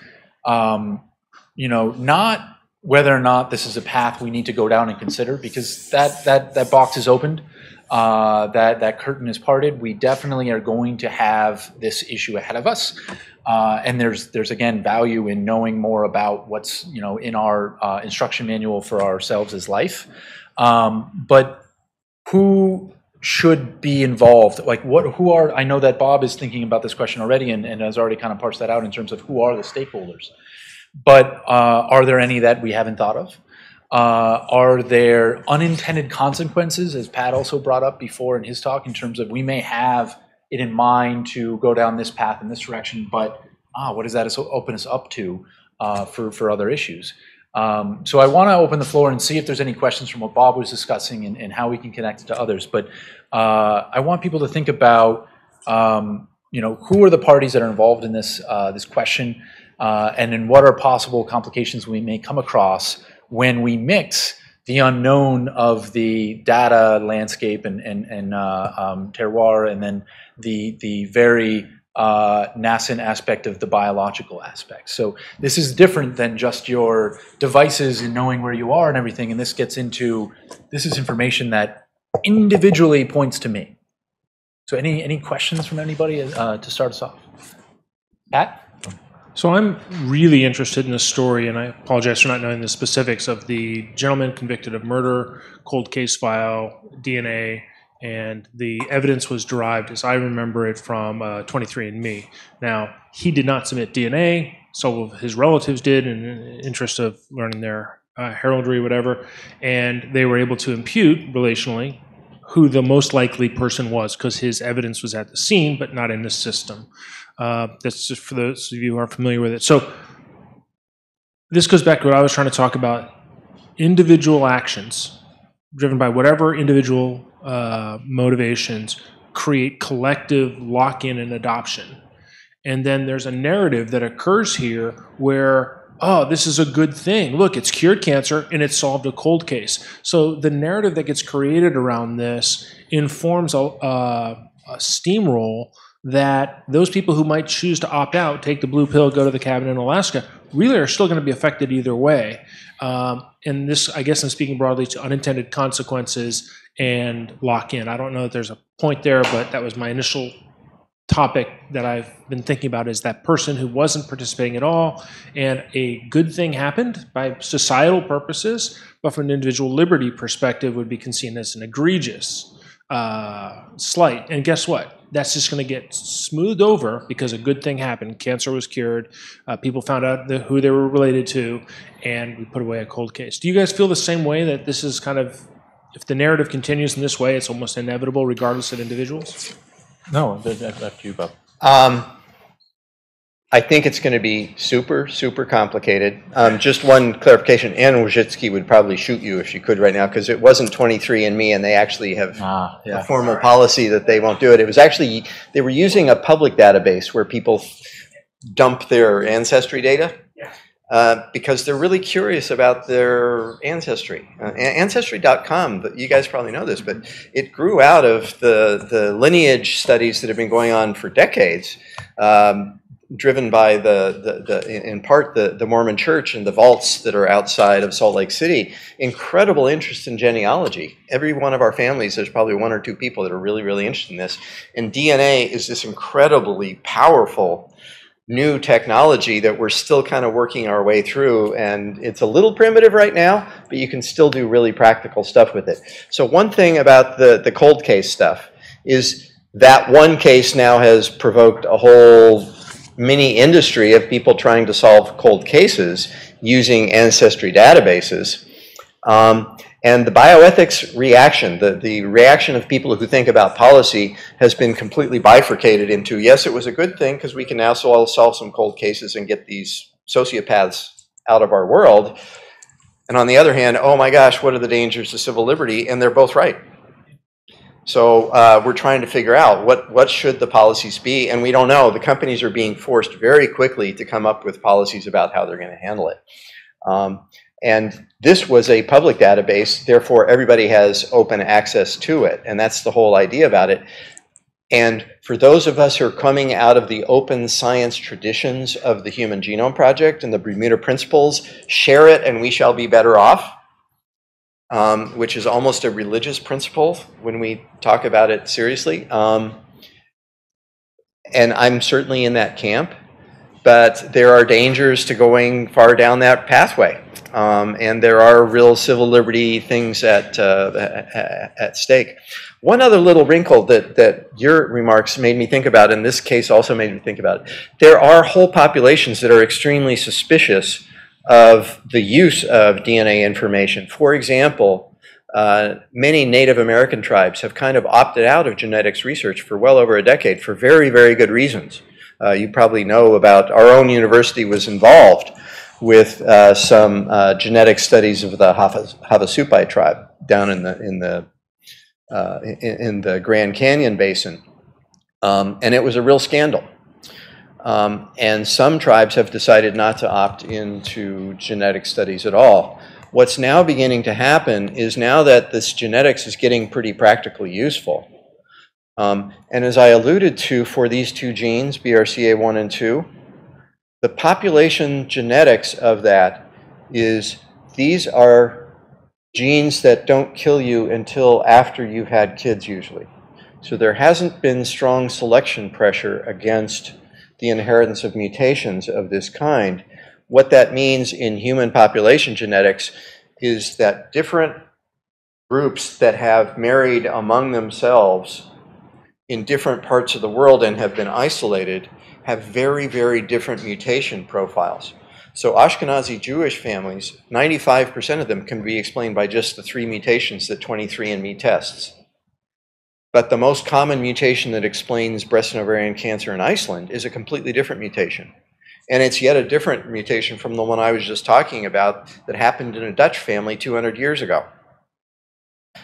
not whether or not this is a path we need to go down and consider, because that box is opened, that curtain is parted. We definitely are going to have this issue ahead of us, and there's again value in knowing more about what's in our instruction manual for ourselves as life, but who should be involved? I know that Bob is thinking about this question already and has already kind of parsed that out in terms of who are the stakeholders. But are there any that we haven't thought of? Are there unintended consequences, as Pat also brought up before in his talk, in terms of we may have it in mind to go down this path in this direction, but what does that open us up to for other issues? So I want to open the floor and see if there's any questions from what Bob was discussing and how we can connect it to others. But I want people to think about, who are the parties that are involved in this question, and then what are possible complications we may come across when we mix the unknown of the data landscape and terroir, and then the very nascent aspect of the biological aspect. So this is different than just your devices and knowing where you are and everything, and this gets into, this is information that individually points to me. So any questions from anybody to start us off? Pat? So I'm really interested in this story, and I apologize for not knowing the specifics of the gentleman convicted of murder, cold case file, DNA, and the evidence was derived, as I remember it, from 23andMe. Now, he did not submit DNA. Some of his relatives did in the interest of learning their heraldry, whatever, and they were able to impute relationally who the most likely person was, because his evidence was at the scene, but not in the system. That's just for those of you who are familiar with it. So this goes back to what I was trying to talk about. Individual actions, driven by whatever individual motivations, create collective lock-in and adoption. And then there's a narrative that occurs here where, oh, this is a good thing. Look, it's cured cancer and it solved a cold case. So the narrative that gets created around this informs a steamroll that those people who might choose to opt out, take the blue pill, go to the cabin in Alaska, really are still going to be affected either way. And this, I guess I'm speaking broadly to unintended consequences and lock-in. I don't know if there's a point there, but that was my initial topic that I've been thinking about, is that person who wasn't participating at all, and a good thing happened by societal purposes, but from an individual liberty perspective would be seen as an egregious slight. And guess what? That's just going to get smoothed over because a good thing happened. Cancer was cured. People found out who they were related to, and we put away a cold case. Do you guys feel the same way, that this is kind of, if the narrative continues in this way, it's almost inevitable regardless of individuals? No, after you, Bob. I think it's going to be super, super complicated. Just one clarification, Ann Wojcicki would probably shoot you if she could right now, because it wasn't 23andMe, and they actually have a formal policy that they won't do it. It was actually, they were using a public database where people dump their ancestry data because they're really curious about their ancestry. Ancestry.com, you guys probably know this, but it grew out of the lineage studies that have been going on for decades, driven by in part the Mormon Church and the vaults that are outside of Salt Lake City. Incredible interest in genealogy. Every one of our families, there's probably one or two people that are really, really interested in this. And DNA is this incredibly powerful new technology that we're still kind of working our way through, and it's a little primitive right now, but you can still do really practical stuff with it. So one thing about the cold case stuff is that one case now has provoked a whole mini industry of people trying to solve cold cases using ancestry databases. And the bioethics reaction, the reaction of people who think about policy has been completely bifurcated into, yes, it was a good thing because we can now solve some cold cases and get these sociopaths out of our world. And on the other hand, oh my gosh, what are the dangers to civil liberty? And they're both right. So we're trying to figure out what should the policies be, and we don't know. The companies are being forced very quickly to come up with policies about how they're going to handle it. And this was a public database, therefore everybody has open access to it, and that's the whole idea about it. And for those of us who are coming out of the open science traditions of the Human Genome Project and the Bermuda Principles, share it and we shall be better off, which is almost a religious principle when we talk about it seriously. And I'm certainly in that camp, but there are dangers to going far down that pathway. And there are real civil liberty things at stake. One other little wrinkle that your remarks made me think about, and this case also made me think about, there are whole populations that are extremely suspicious of the use of DNA information. For example, many Native American tribes have kind of opted out of genetics research for well over a decade for very, very good reasons. You probably know about our own university was involved with some genetic studies of the Havasupai tribe down in the Grand Canyon Basin, and it was a real scandal. And some tribes have decided not to opt into genetic studies at all. What's now beginning to happen is now that this genetics is getting pretty practically useful, and as I alluded to for these two genes, BRCA1 and 2, the population genetics of that is these are genes that don't kill you until after you've had kids usually. So there hasn't been strong selection pressure against the inheritance of mutations of this kind. What that means in human population genetics is that different groups that have married among themselves in different parts of the world and have been isolated have very, very different mutation profiles. So Ashkenazi Jewish families, 95% of them can be explained by just the 3 mutations that 23andMe tests. But the most common mutation that explains breast and ovarian cancer in Iceland is a completely different mutation. And it's yet a different mutation from the one I was just talking about that happened in a Dutch family 200 years ago.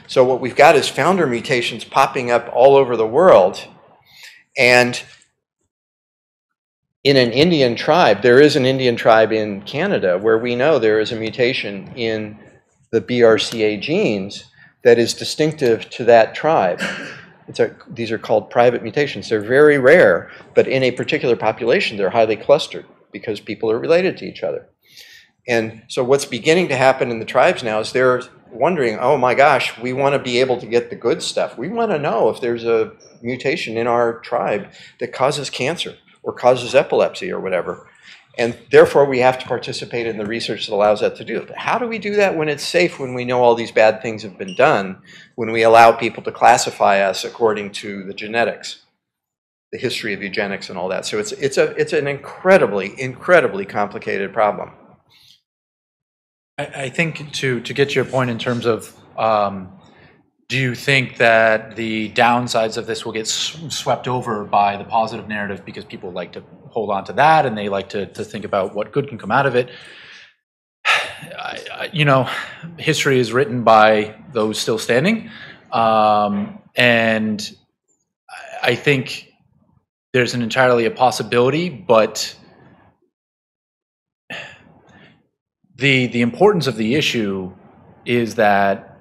So what we've got is founder mutations popping up all over the world. And in an Indian tribe, there is an Indian tribe in Canada where we know there is a mutation in the BRCA genes that is distinctive to that tribe. These are called private mutations. They're very rare, but in a particular population, they're highly clustered because people are related to each other. And so what's beginning to happen in the tribes now is they're wondering, oh my gosh, we want to be able to get the good stuff. We want to know if there's a mutation in our tribe that causes cancer or causes epilepsy or whatever. And therefore, we have to participate in the research that allows that to do it. How do we do that when it's safe, when we know all these bad things have been done, when we allow people to classify us according to the genetics, the history of eugenics and all that? So it's an incredibly, incredibly complicated problem. I think to get to your point in terms of, do you think that the downsides of this will get swept over by the positive narrative because people like to hold on to that and they like to think about what good can come out of it? You know, history is written by those still standing. And I think there's entirely a possibility, but the importance of the issue is that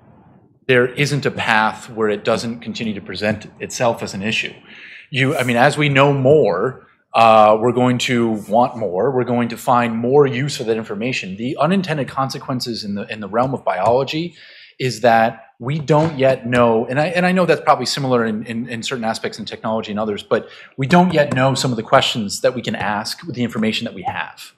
there isn't a path where it doesn't continue to present itself as an issue. I mean, as we know more, we're going to want more. We're going to find more use for that information. The unintended consequences in the realm of biology is that we don't yet know, and I know that's probably similar in certain aspects in technology and others, but we don't yet know some of the questions that we can ask with the information that we have.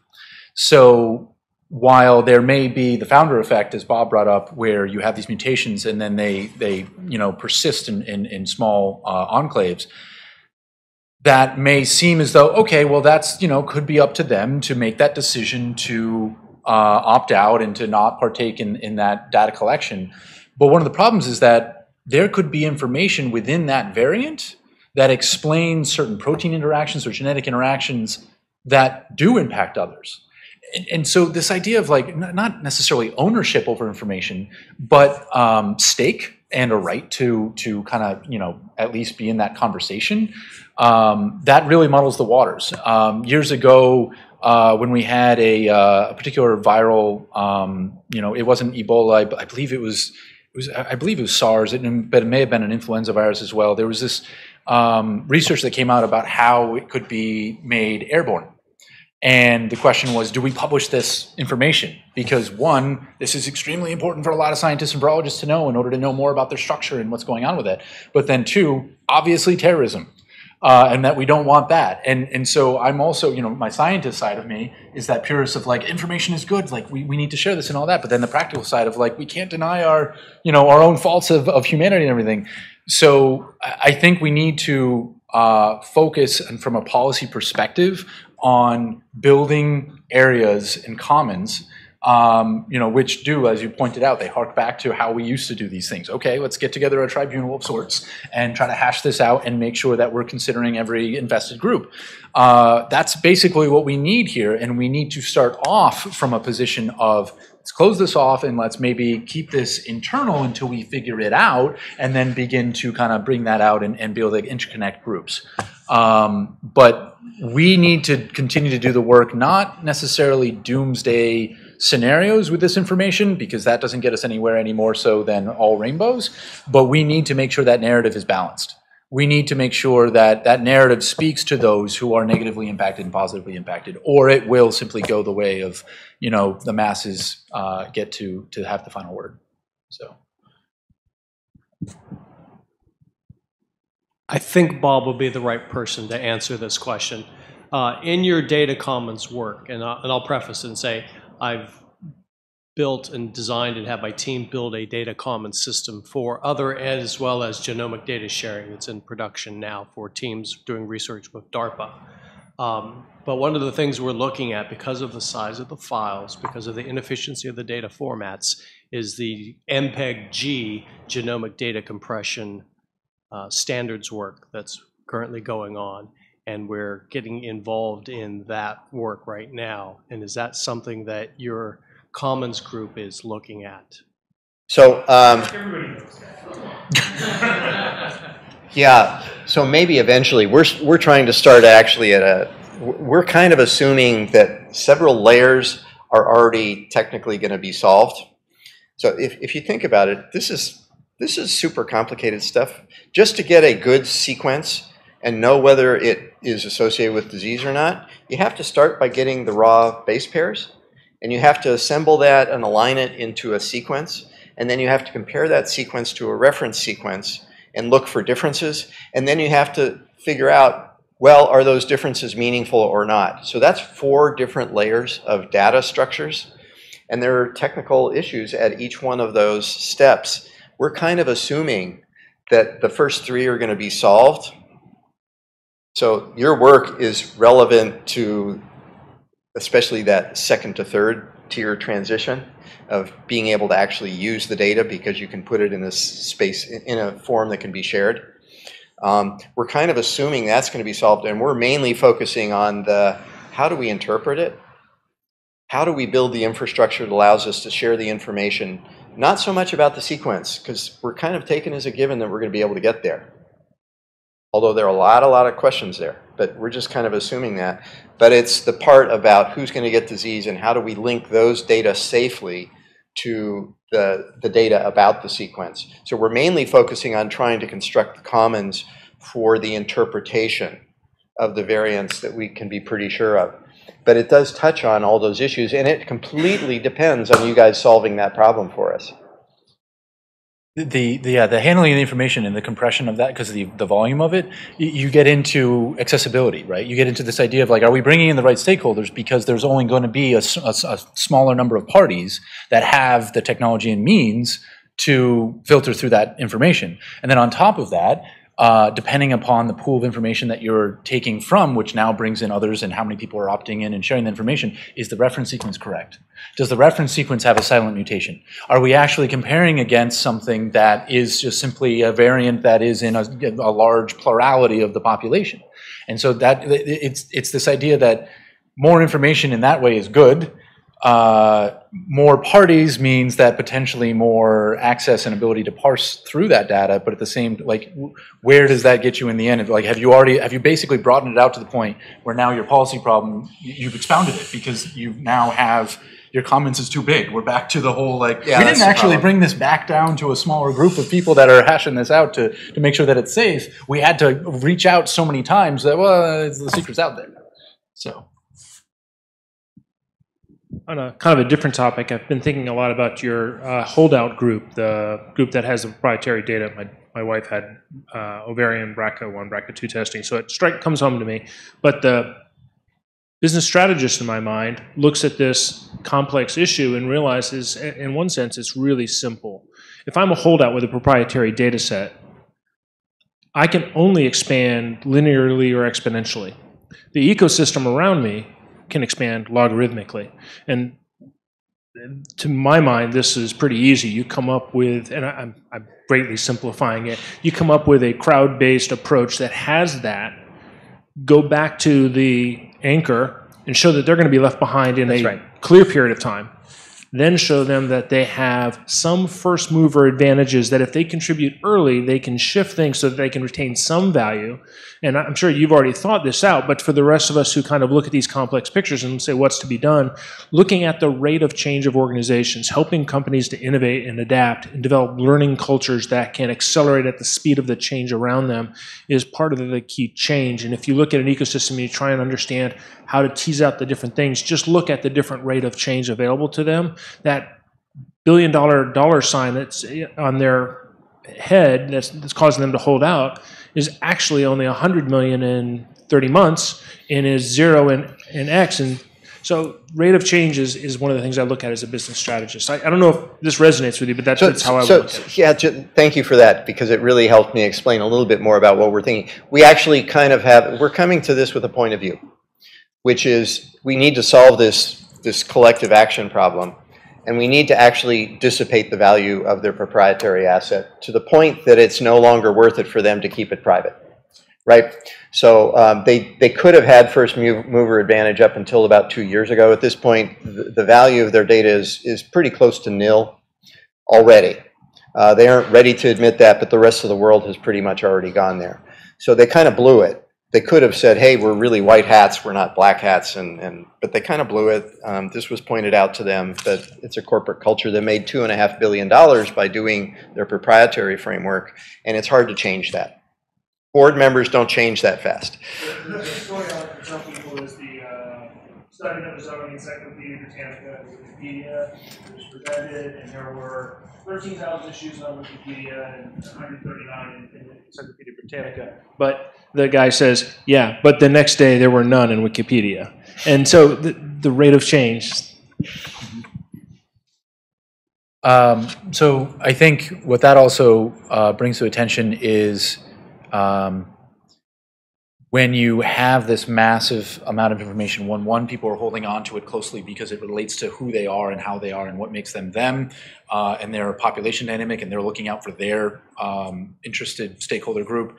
So while there may be the founder effect, as Bob brought up, where you have these mutations and then they persist in small enclaves, that may seem as though, okay, well, that's, could be up to them to make that decision to opt out and to not partake in that data collection. But one of the problems is that there could be information within that variant that explains certain protein interactions or genetic interactions that do impact others. And so this idea of like, not necessarily ownership over information, but stake and a right to kind of, at least be in that conversation, that really muddles the waters. Years ago, when we had a particular viral, it wasn't Ebola, I believe it was SARS, but it may have been an influenza virus as well. There was this research that came out about how it could be made airborne. And the question was, do we publish this information? Because one, this is extremely important for a lot of scientists and virologists to know in order to know more about their structure and what's going on with it. But then two, obviously terrorism. And that we don't want that. And so I'm also, my scientist side of me is that purist of like, information is good, like we need to share this and all that. But then the practical side of like, we can't deny our own faults of humanity and everything. So I think we need to focus, and from a policy perspective, on building areas and commons, which do, as you pointed out, they hark back to how we used to do these things. Okay, let's get together a tribunal of sorts and try to hash this out and make sure that we're considering every invested group. That's basically what we need here, and we need to start off from a position of, let's close this off and let's maybe keep this internal until we figure it out, and then begin to kind of bring that out and be able to interconnect groups. But we need to continue to do the work, not necessarily doomsday scenarios with this information, because that doesn't get us anywhere any more so than all rainbows, but we need to make sure that narrative is balanced. We need to make sure that that narrative speaks to those who are negatively impacted and positively impacted, or it will simply go the way of, the masses get to have the final word. So. I think Bob will be the right person to answer this question. In your data commons work, and I'll preface and say, I've built and designed and had my team build a data commons system for other as well as genomic data sharing. It's in production now for teams doing research with DARPA. But one of the things we're looking at, because of the size of the files, because of the inefficiency of the data formats, is the MPEG-G genomic data compression standards work that's currently going on. And we're getting involved in that work right now. And is that something that your Commons group is looking at? So, yeah, so maybe eventually we're trying to start actually we're kind of assuming that several layers are already technically going to be solved. So if you think about it, this is super complicated stuff. Just to get a good sequence and know whether it is associated with disease or not, you have to start by getting the raw base pairs, and you have to assemble that and align it into a sequence, and then you have to compare that sequence to a reference sequence and look for differences, and then you have to figure out, well, are those differences meaningful or not? So that's 4 different layers of data structures, and there are technical issues at each one of those steps. We're kind of assuming that the first 3 are going to be solved. So your work is relevant to especially that second to third tier transition of being able to actually use the data because you can put it in this space in a form that can be shared. We're kind of assuming that's going to be solved, and we're mainly focusing on how do we interpret it? How do we build the infrastructure that allows us to share the information? Not so much about the sequence, because we're kind of taken as a given that we're going to be able to get there. Although there are a lot of questions there, but we're just kind of assuming that. But it's the part about who's going to get disease and how do we link those data safely to the data about the sequence. So we're mainly focusing on trying to construct the commons for the interpretation of the variants that we can be pretty sure of. But it does touch on all those issues, and it completely depends on you guys solving that problem for us. The handling of the information and the compression of that, because of the volume of it, you get into accessibility, right? You get into this idea of like, are we bringing in the right stakeholders because there's only going to be a smaller number of parties that have the technology and means to filter through that information. And then on top of that, depending upon the pool of information that you're taking from, which now brings in others and how many people are opting in and sharing the information, is the reference sequence correct? Does the reference sequence have a silent mutation? Are we actually comparing against something that is just simply a variant that is in a large plurality of the population? And so that it's this idea that more information in that way is good. More parties means that potentially more access and ability to parse through that data, but at the same, like, where does that get you in the end? Like, have you basically broadened it out to the point where now your policy problem, you've expounded it because you now have, your comments is too big. We're back to the whole, like, we didn't actually bring this back down to a smaller group of people that are hashing this out to make sure that it's safe. We had to reach out so many times that, well, the secret's out there. So. On a kind of a different topic, I've been thinking a lot about your holdout group, the group that has the proprietary data. My wife had ovarian BRCA1, BRCA2 testing, so it comes home to me. But the business strategist in my mind looks at this complex issue and realizes, in one sense, it's really simple. If I'm a holdout with a proprietary data set, I can only expand linearly or exponentially. The ecosystem around me can expand logarithmically. And to my mind, this is pretty easy. You come up with, and I'm greatly simplifying it, you come up with a crowd-based approach that has that, go back to the anchor and show that they're going to be left behind in a clear period of time. Then show them that they have some first mover advantages, that if they contribute early, they can shift things so that they can retain some value. And I'm sure you've already thought this out, but for the rest of us who kind of look at these complex pictures and say what's to be done, looking at the rate of change of organizations, helping companies to innovate and adapt and develop learning cultures that can accelerate at the speed of the change around them is part of the key change. And if you look at an ecosystem and you try and understand how to tease out the different things, just look at the different rate of change available to them. That billion-dollar sign that's on their head that's causing them to hold out is actually only 100 million in 30 months and is 0 in X. And so rate of change is one of the things I look at as a business strategist. I don't know if this resonates with you, but that's how I would look at it. Yeah, thank you for that, because it really helped me explain a little bit more about what we're thinking. We actually kind of we're coming to this with a point of view, which is we need to solve this collective action problem. And we need to actually dissipate the value of their proprietary asset to the point that it's no longer worth it for them to keep it private, right? So they could have had first mover advantage up until about 2 years ago. At this point, the value of their data is pretty close to nil already. They aren't ready to admit that, but the rest of the world has pretty much already gone there. So they kind of blew it. They could have said, hey, we're really white hats, we're not black hats, but they kind of blew it. This was pointed out to them that it's a corporate culture that made $2.5 billion by doing their proprietary framework, and it's hard to change that. Board members don't change that fast. The story I like to tell people is the study that was done on the Encyclopedia Britannica and Wikipedia. It was presented, and there were 13,000 issues on Wikipedia and 139 in the Encyclopedia Britannica. But the guy says, yeah, but the next day there were none in Wikipedia. And so the rate of change. So I think what that also brings to attention is when you have this massive amount of information, one, people are holding on to it closely because it relates to who they are and how they are and what makes them them, and their population dynamic, and they're looking out for their interested stakeholder group,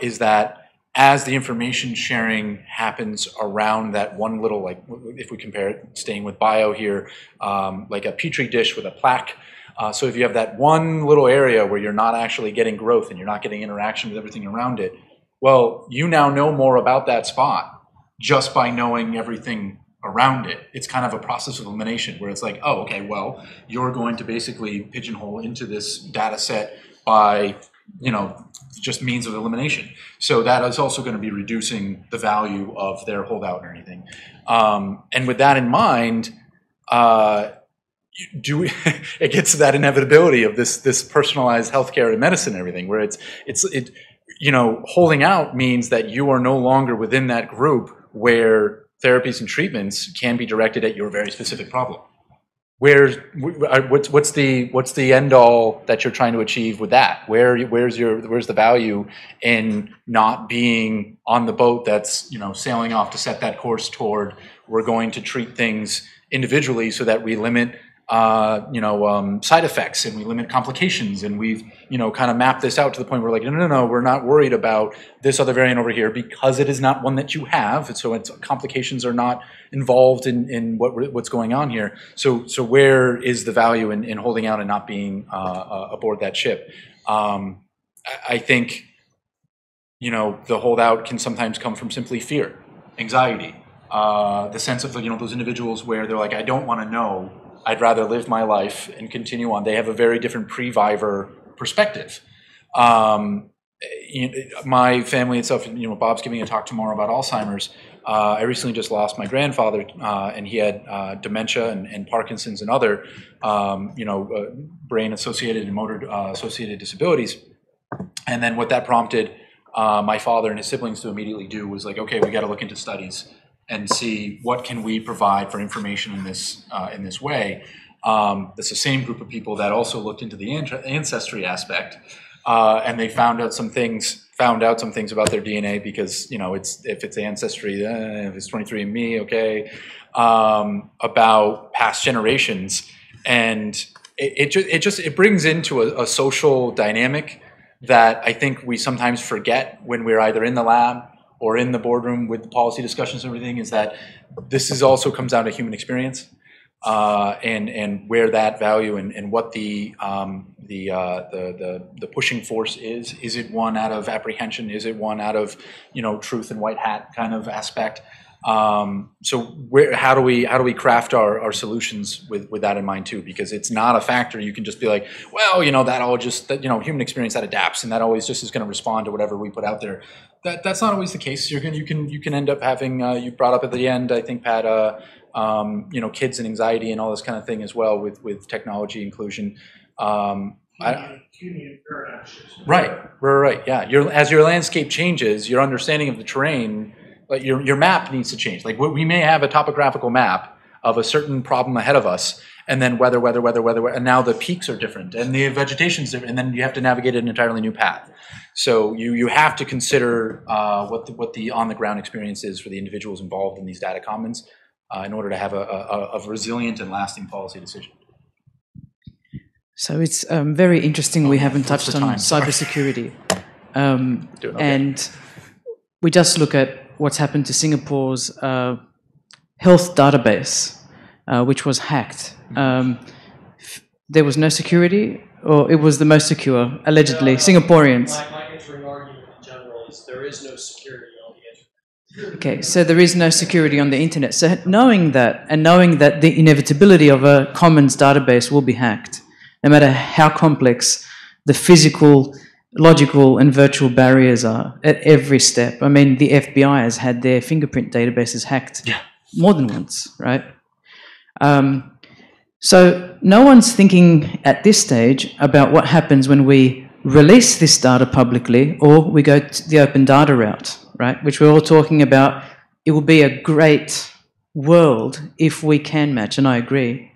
is that as the information sharing happens around that one little, like if we compare it, staying with bio here, like a petri dish with a plaque. So if you have that one little area where you're not actually getting growth and you're not getting interaction with everything around it, well, you now know more about that spot just by knowing everything around it. It's kind of a process of elimination where it's like, oh, okay, well, you're going to basically pigeonhole into this data set by, just means of elimination. So that is also going to be reducing the value of their holdout or anything. And with that in mind, it gets to that inevitability of this personalized healthcare and medicine and everything, where holding out means that you are no longer within that group where therapies and treatments can be directed at your very specific problem. What's the end all that you're trying to achieve with that? Where's the value in not being on the boat that's sailing off to set that course toward we're going to treat things individually so that we limit side effects and we limit complications, and we've kind of mapped this out to the point where we're like, no, we're not worried about this other variant over here because it is not one that you have, so complications are not involved in what's going on here. So where is the value in holding out and not being aboard that ship? I think the holdout can sometimes come from simply fear, anxiety, the sense of those individuals where they're like, I don't want to know. I'd rather live my life and continue on. They have a very different pre-Viver perspective. My family itself, Bob's giving a talk tomorrow about Alzheimer's. I recently just lost my grandfather, and he had dementia and Parkinson's and other, brain-associated and motor-associated disabilities. And then what that prompted my father and his siblings to immediately do was like, okay, we got to look into studies and see what can we provide for information in this way. It's the same group of people that also looked into the ancestry aspect, and they found out some things about their DNA because if it's ancestry, if it's 23andMe, okay, about past generations, and it brings into a social dynamic that I think we sometimes forget when we're either in the lab or in the boardroom with the policy discussions and everything, is that this also comes down to human experience, and where that value and what the pushing force is. Is it one out of apprehension? Is it one out of truth and white hat kind of aspect? So how do we craft our solutions with that in mind too? Because it's not a factor you can just be like, well, that all just human experience that adapts and that always just is going to respond to whatever we put out there. That's not always the case. You can end up having you brought up at the end, I think, Pat, kids and anxiety and all this kind of thing as well with technology inclusion. Right. Yeah. As your landscape changes, your understanding of the terrain, like your map needs to change. Like we may have a topographical map of a certain problem ahead of us, and then weather, and now the peaks are different, and the vegetation's different, and then you have to navigate an entirely new path. So you have to consider what the on the ground experience is for the individuals involved in these data commons in order to have a resilient and lasting policy decision. So it's very interesting. We haven't touched on cybersecurity, and we just look at what's happened to Singapore's health database, which was hacked. There was no security, or it was the most secure, allegedly, Singaporeans. My answering argument in general is there is no security on the internet. Okay, so there is no security on the internet. So knowing that, and knowing that the inevitability of a commons database will be hacked, no matter how complex the physical, logical and virtual barriers are at every step. I mean, the FBI has had their fingerprint databases hacked more than once, right? So no one's thinking at this stage about what happens when we release this data publicly or we go to the open data route, right? Which we're all talking about. It will be a great world if we can match, and I agree.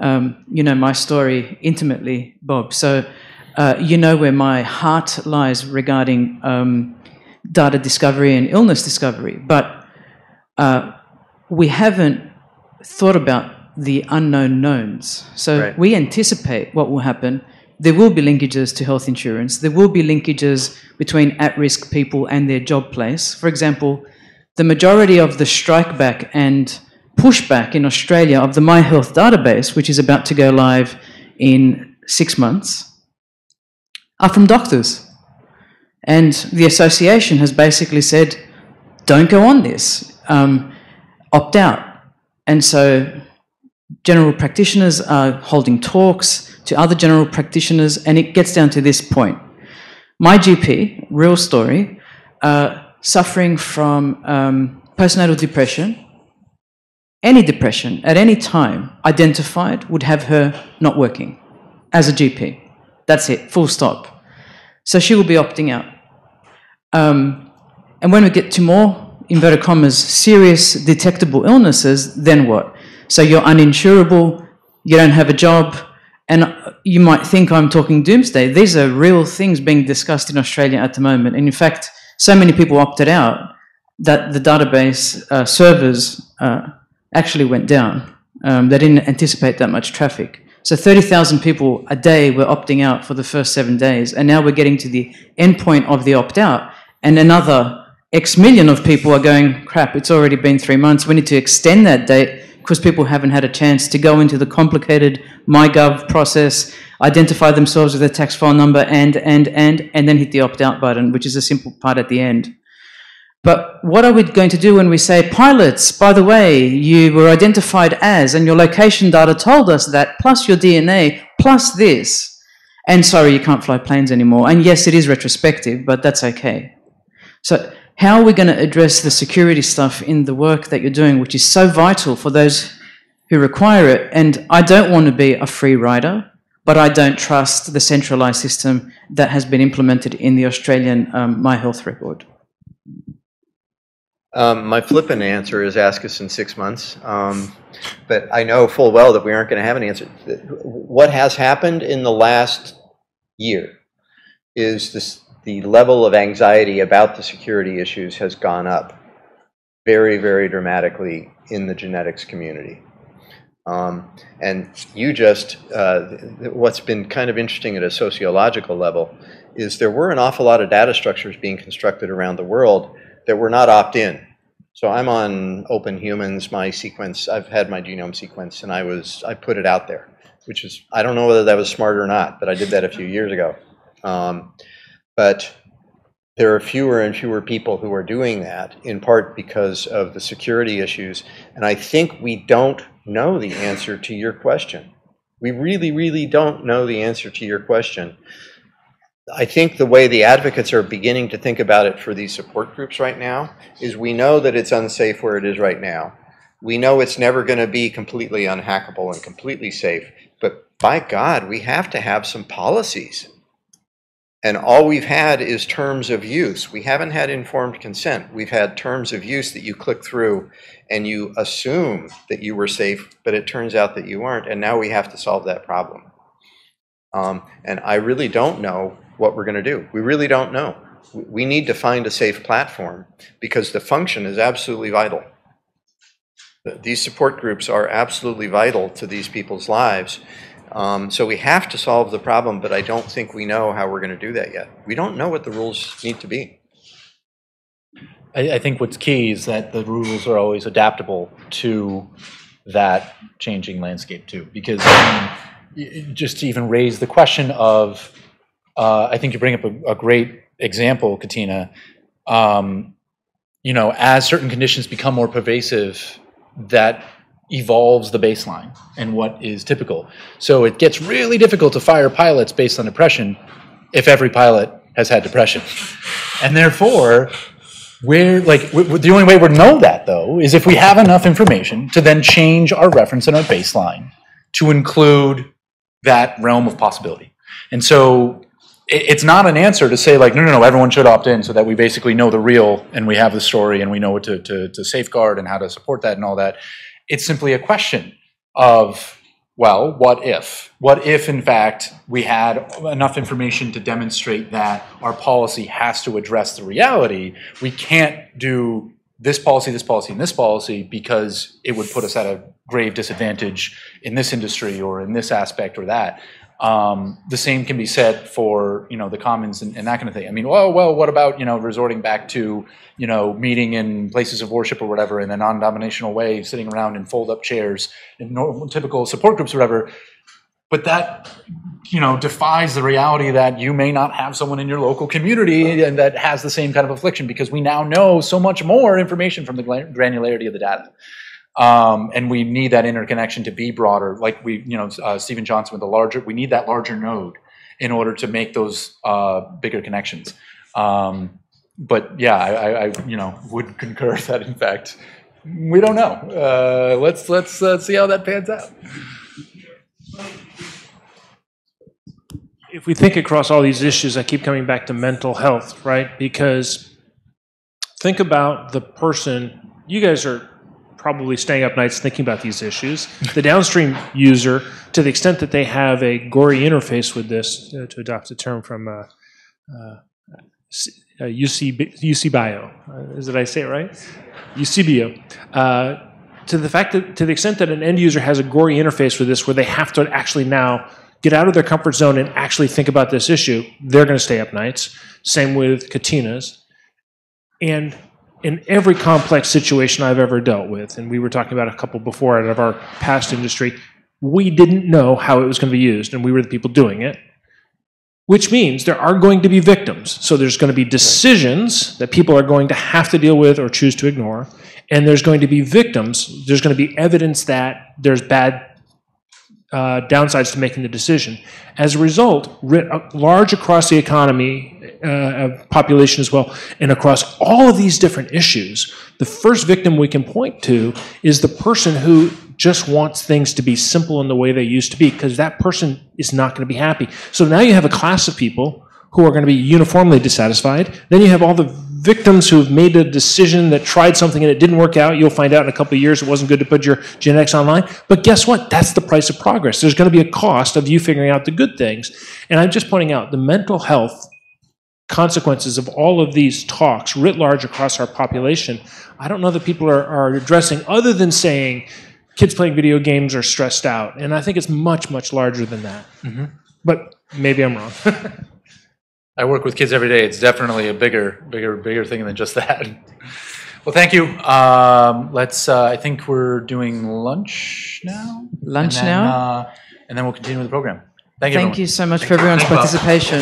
You know my story intimately, Bob. So you know where my heart lies regarding data discovery and illness discovery, but we haven't thought about the unknown knowns. So we anticipate what will happen. There will be linkages to health insurance. There will be linkages between at-risk people and their job place. For example, the majority of the strikeback and pushback in Australia of the My Health database, which is about to go live in 6 months, are from doctors. And the association has basically said, don't go on this, opt out. And so general practitioners are holding talks to other general practitioners, and it gets down to this point. My GP, real story, suffering from postnatal depression, any depression at any time identified would have her not working as a GP. That's it, full stop. So she will be opting out. And when we get to more, inverted commas, serious detectable illnesses, then what? So you're uninsurable, you don't have a job, and you might think I'm talking doomsday. These are real things being discussed in Australia at the moment. And in fact, so many people opted out that the database servers actually went down. They didn't anticipate that much traffic. So 30,000 people a day were opting out for the first 7 days, and now we're getting to the end point of the opt-out, and another X million of people are going, crap, it's already been 3 months, we need to extend that date because people haven't had a chance to go into the complicated MyGov process, identify themselves with a tax file number, and then hit the opt-out button, which is a simple part at the end. But what are we going to do when we say, pilots, by the way, you were identified as, and your location data told us that, plus your DNA, plus this, and sorry, you can't fly planes anymore. And yes, it is retrospective, but that's okay. So how are we going to address the security stuff in the work that you're doing, which is so vital for those who require it? And I don't want to be a free rider, but I don't trust the centralised system that has been implemented in the Australian My Health record. My flippant answer is ask us in 6 months, but I know full well that we aren't going to have an answer. What has happened in the last year is the level of anxiety about the security issues has gone up very, very dramatically in the genetics community. And you just, what's been kind of interesting at a sociological level is there were an awful lot of data structures being constructed around the world that were not opt-in. So I'm on Open Humans, my sequence, I've had my genome sequence, and I put it out there, which is, I don't know whether that was smart or not, but I did that a few years ago. But there are fewer and fewer people who are doing that, in part because of the security issues. And I think we don't know the answer to your question. We really, really don't know the answer to your question. I think the way the advocates are beginning to think about it for these support groups right now is we know that it's unsafe where it is right now. We know it's never going to be completely unhackable and completely safe, but by God, we have to have some policies. And all we've had is terms of use. We haven't had informed consent. We've had terms of use that you click through and you assume that you were safe, but it turns out that you weren't, and now we have to solve that problem. And I really don't know what we're going to do. We really don't know. We need to find a safe platform because the function is absolutely vital. These support groups are absolutely vital to these people's lives. So we have to solve the problem, but I don't think we know how we're going to do that yet. We don't know what the rules need to be. I think what's key is that the rules are always adaptable to that changing landscape too, because just to even raise the question of, I think you bring up a great example, Katina. You know, as certain conditions become more pervasive, that evolves the baseline and what is typical. So it gets really difficult to fire pilots based on depression if every pilot has had depression. And therefore, the only way we'll know that, though, is if we have enough information to then change our reference and our baseline to include that realm of possibility. And so it's not an answer to say, like, no, everyone should opt in so that we basically know the real and we have the story and we know what to safeguard and how to support that and all that. It's simply a question of, well, what if? What if, in fact, we had enough information to demonstrate that our policy has to address the reality? We can't do this policy, and this policy because it would put us at a grave disadvantage in this industry or in this aspect or that. The same can be said for, the commons and that kind of thing. I mean, well, what about, resorting back to, meeting in places of worship or whatever in a non-dominational way, sitting around in fold-up chairs in typical support groups or whatever. But that, defies the reality that you may not have someone in your local community and that has the same kind of affliction, because we now know so much more information from the granularity of the data. And we need that interconnection to be broader. Like Stephen Johnson with we need that larger node in order to make those bigger connections. But yeah, I would concur that in fact, We don't know. Let's see how that pans out. If we think across all these issues, I keep coming back to mental health, right? Because think about the person, you guys are probably staying up nights thinking about these issues. The downstream user, to the extent that they have a gory interface with this, to adopt a term from UC Bio, did I say it right? UCBio. To the extent that an end user has a gory interface with this, where they have to actually now get out of their comfort zone and actually think about this issue, they're going to stay up nights. Same with Katinas. And in every complex situation I've ever dealt with, and we were talking about a couple before out of our past industry, we didn't know how it was going to be used, and we were the people doing it, which means there are going to be victims. So there's going to be decisions that people are going to have to deal with or choose to ignore, and there's going to be victims. There's going to be evidence that there's bad downsides to making the decision. As a result, writ large across the economy, population as well, and across all of these different issues, the first victim we can point to is the person who just wants things to be simple in the way they used to be, because that person is not going to be happy. So now you have a class of people who are going to be uniformly dissatisfied. Then you have all the victims who have made a decision that tried something and it didn't work out. You'll find out in a couple of years it wasn't good to put your genetics online. But guess what? That's the price of progress. There's going to be a cost of you figuring out the good things. And I'm just pointing out the mental health consequences of all of these talks writ large across our population. I don't know that people are addressing, other than saying kids playing video games are stressed out. And I think it's much, much larger than that. Mm-hmm. But maybe I'm wrong. I work with kids every day. It's definitely a bigger thing than just that. Well, thank you. I think we're doing lunch now. Now? And then we'll continue with the program. Thank you, Thank everyone. you so much for everyone's participation.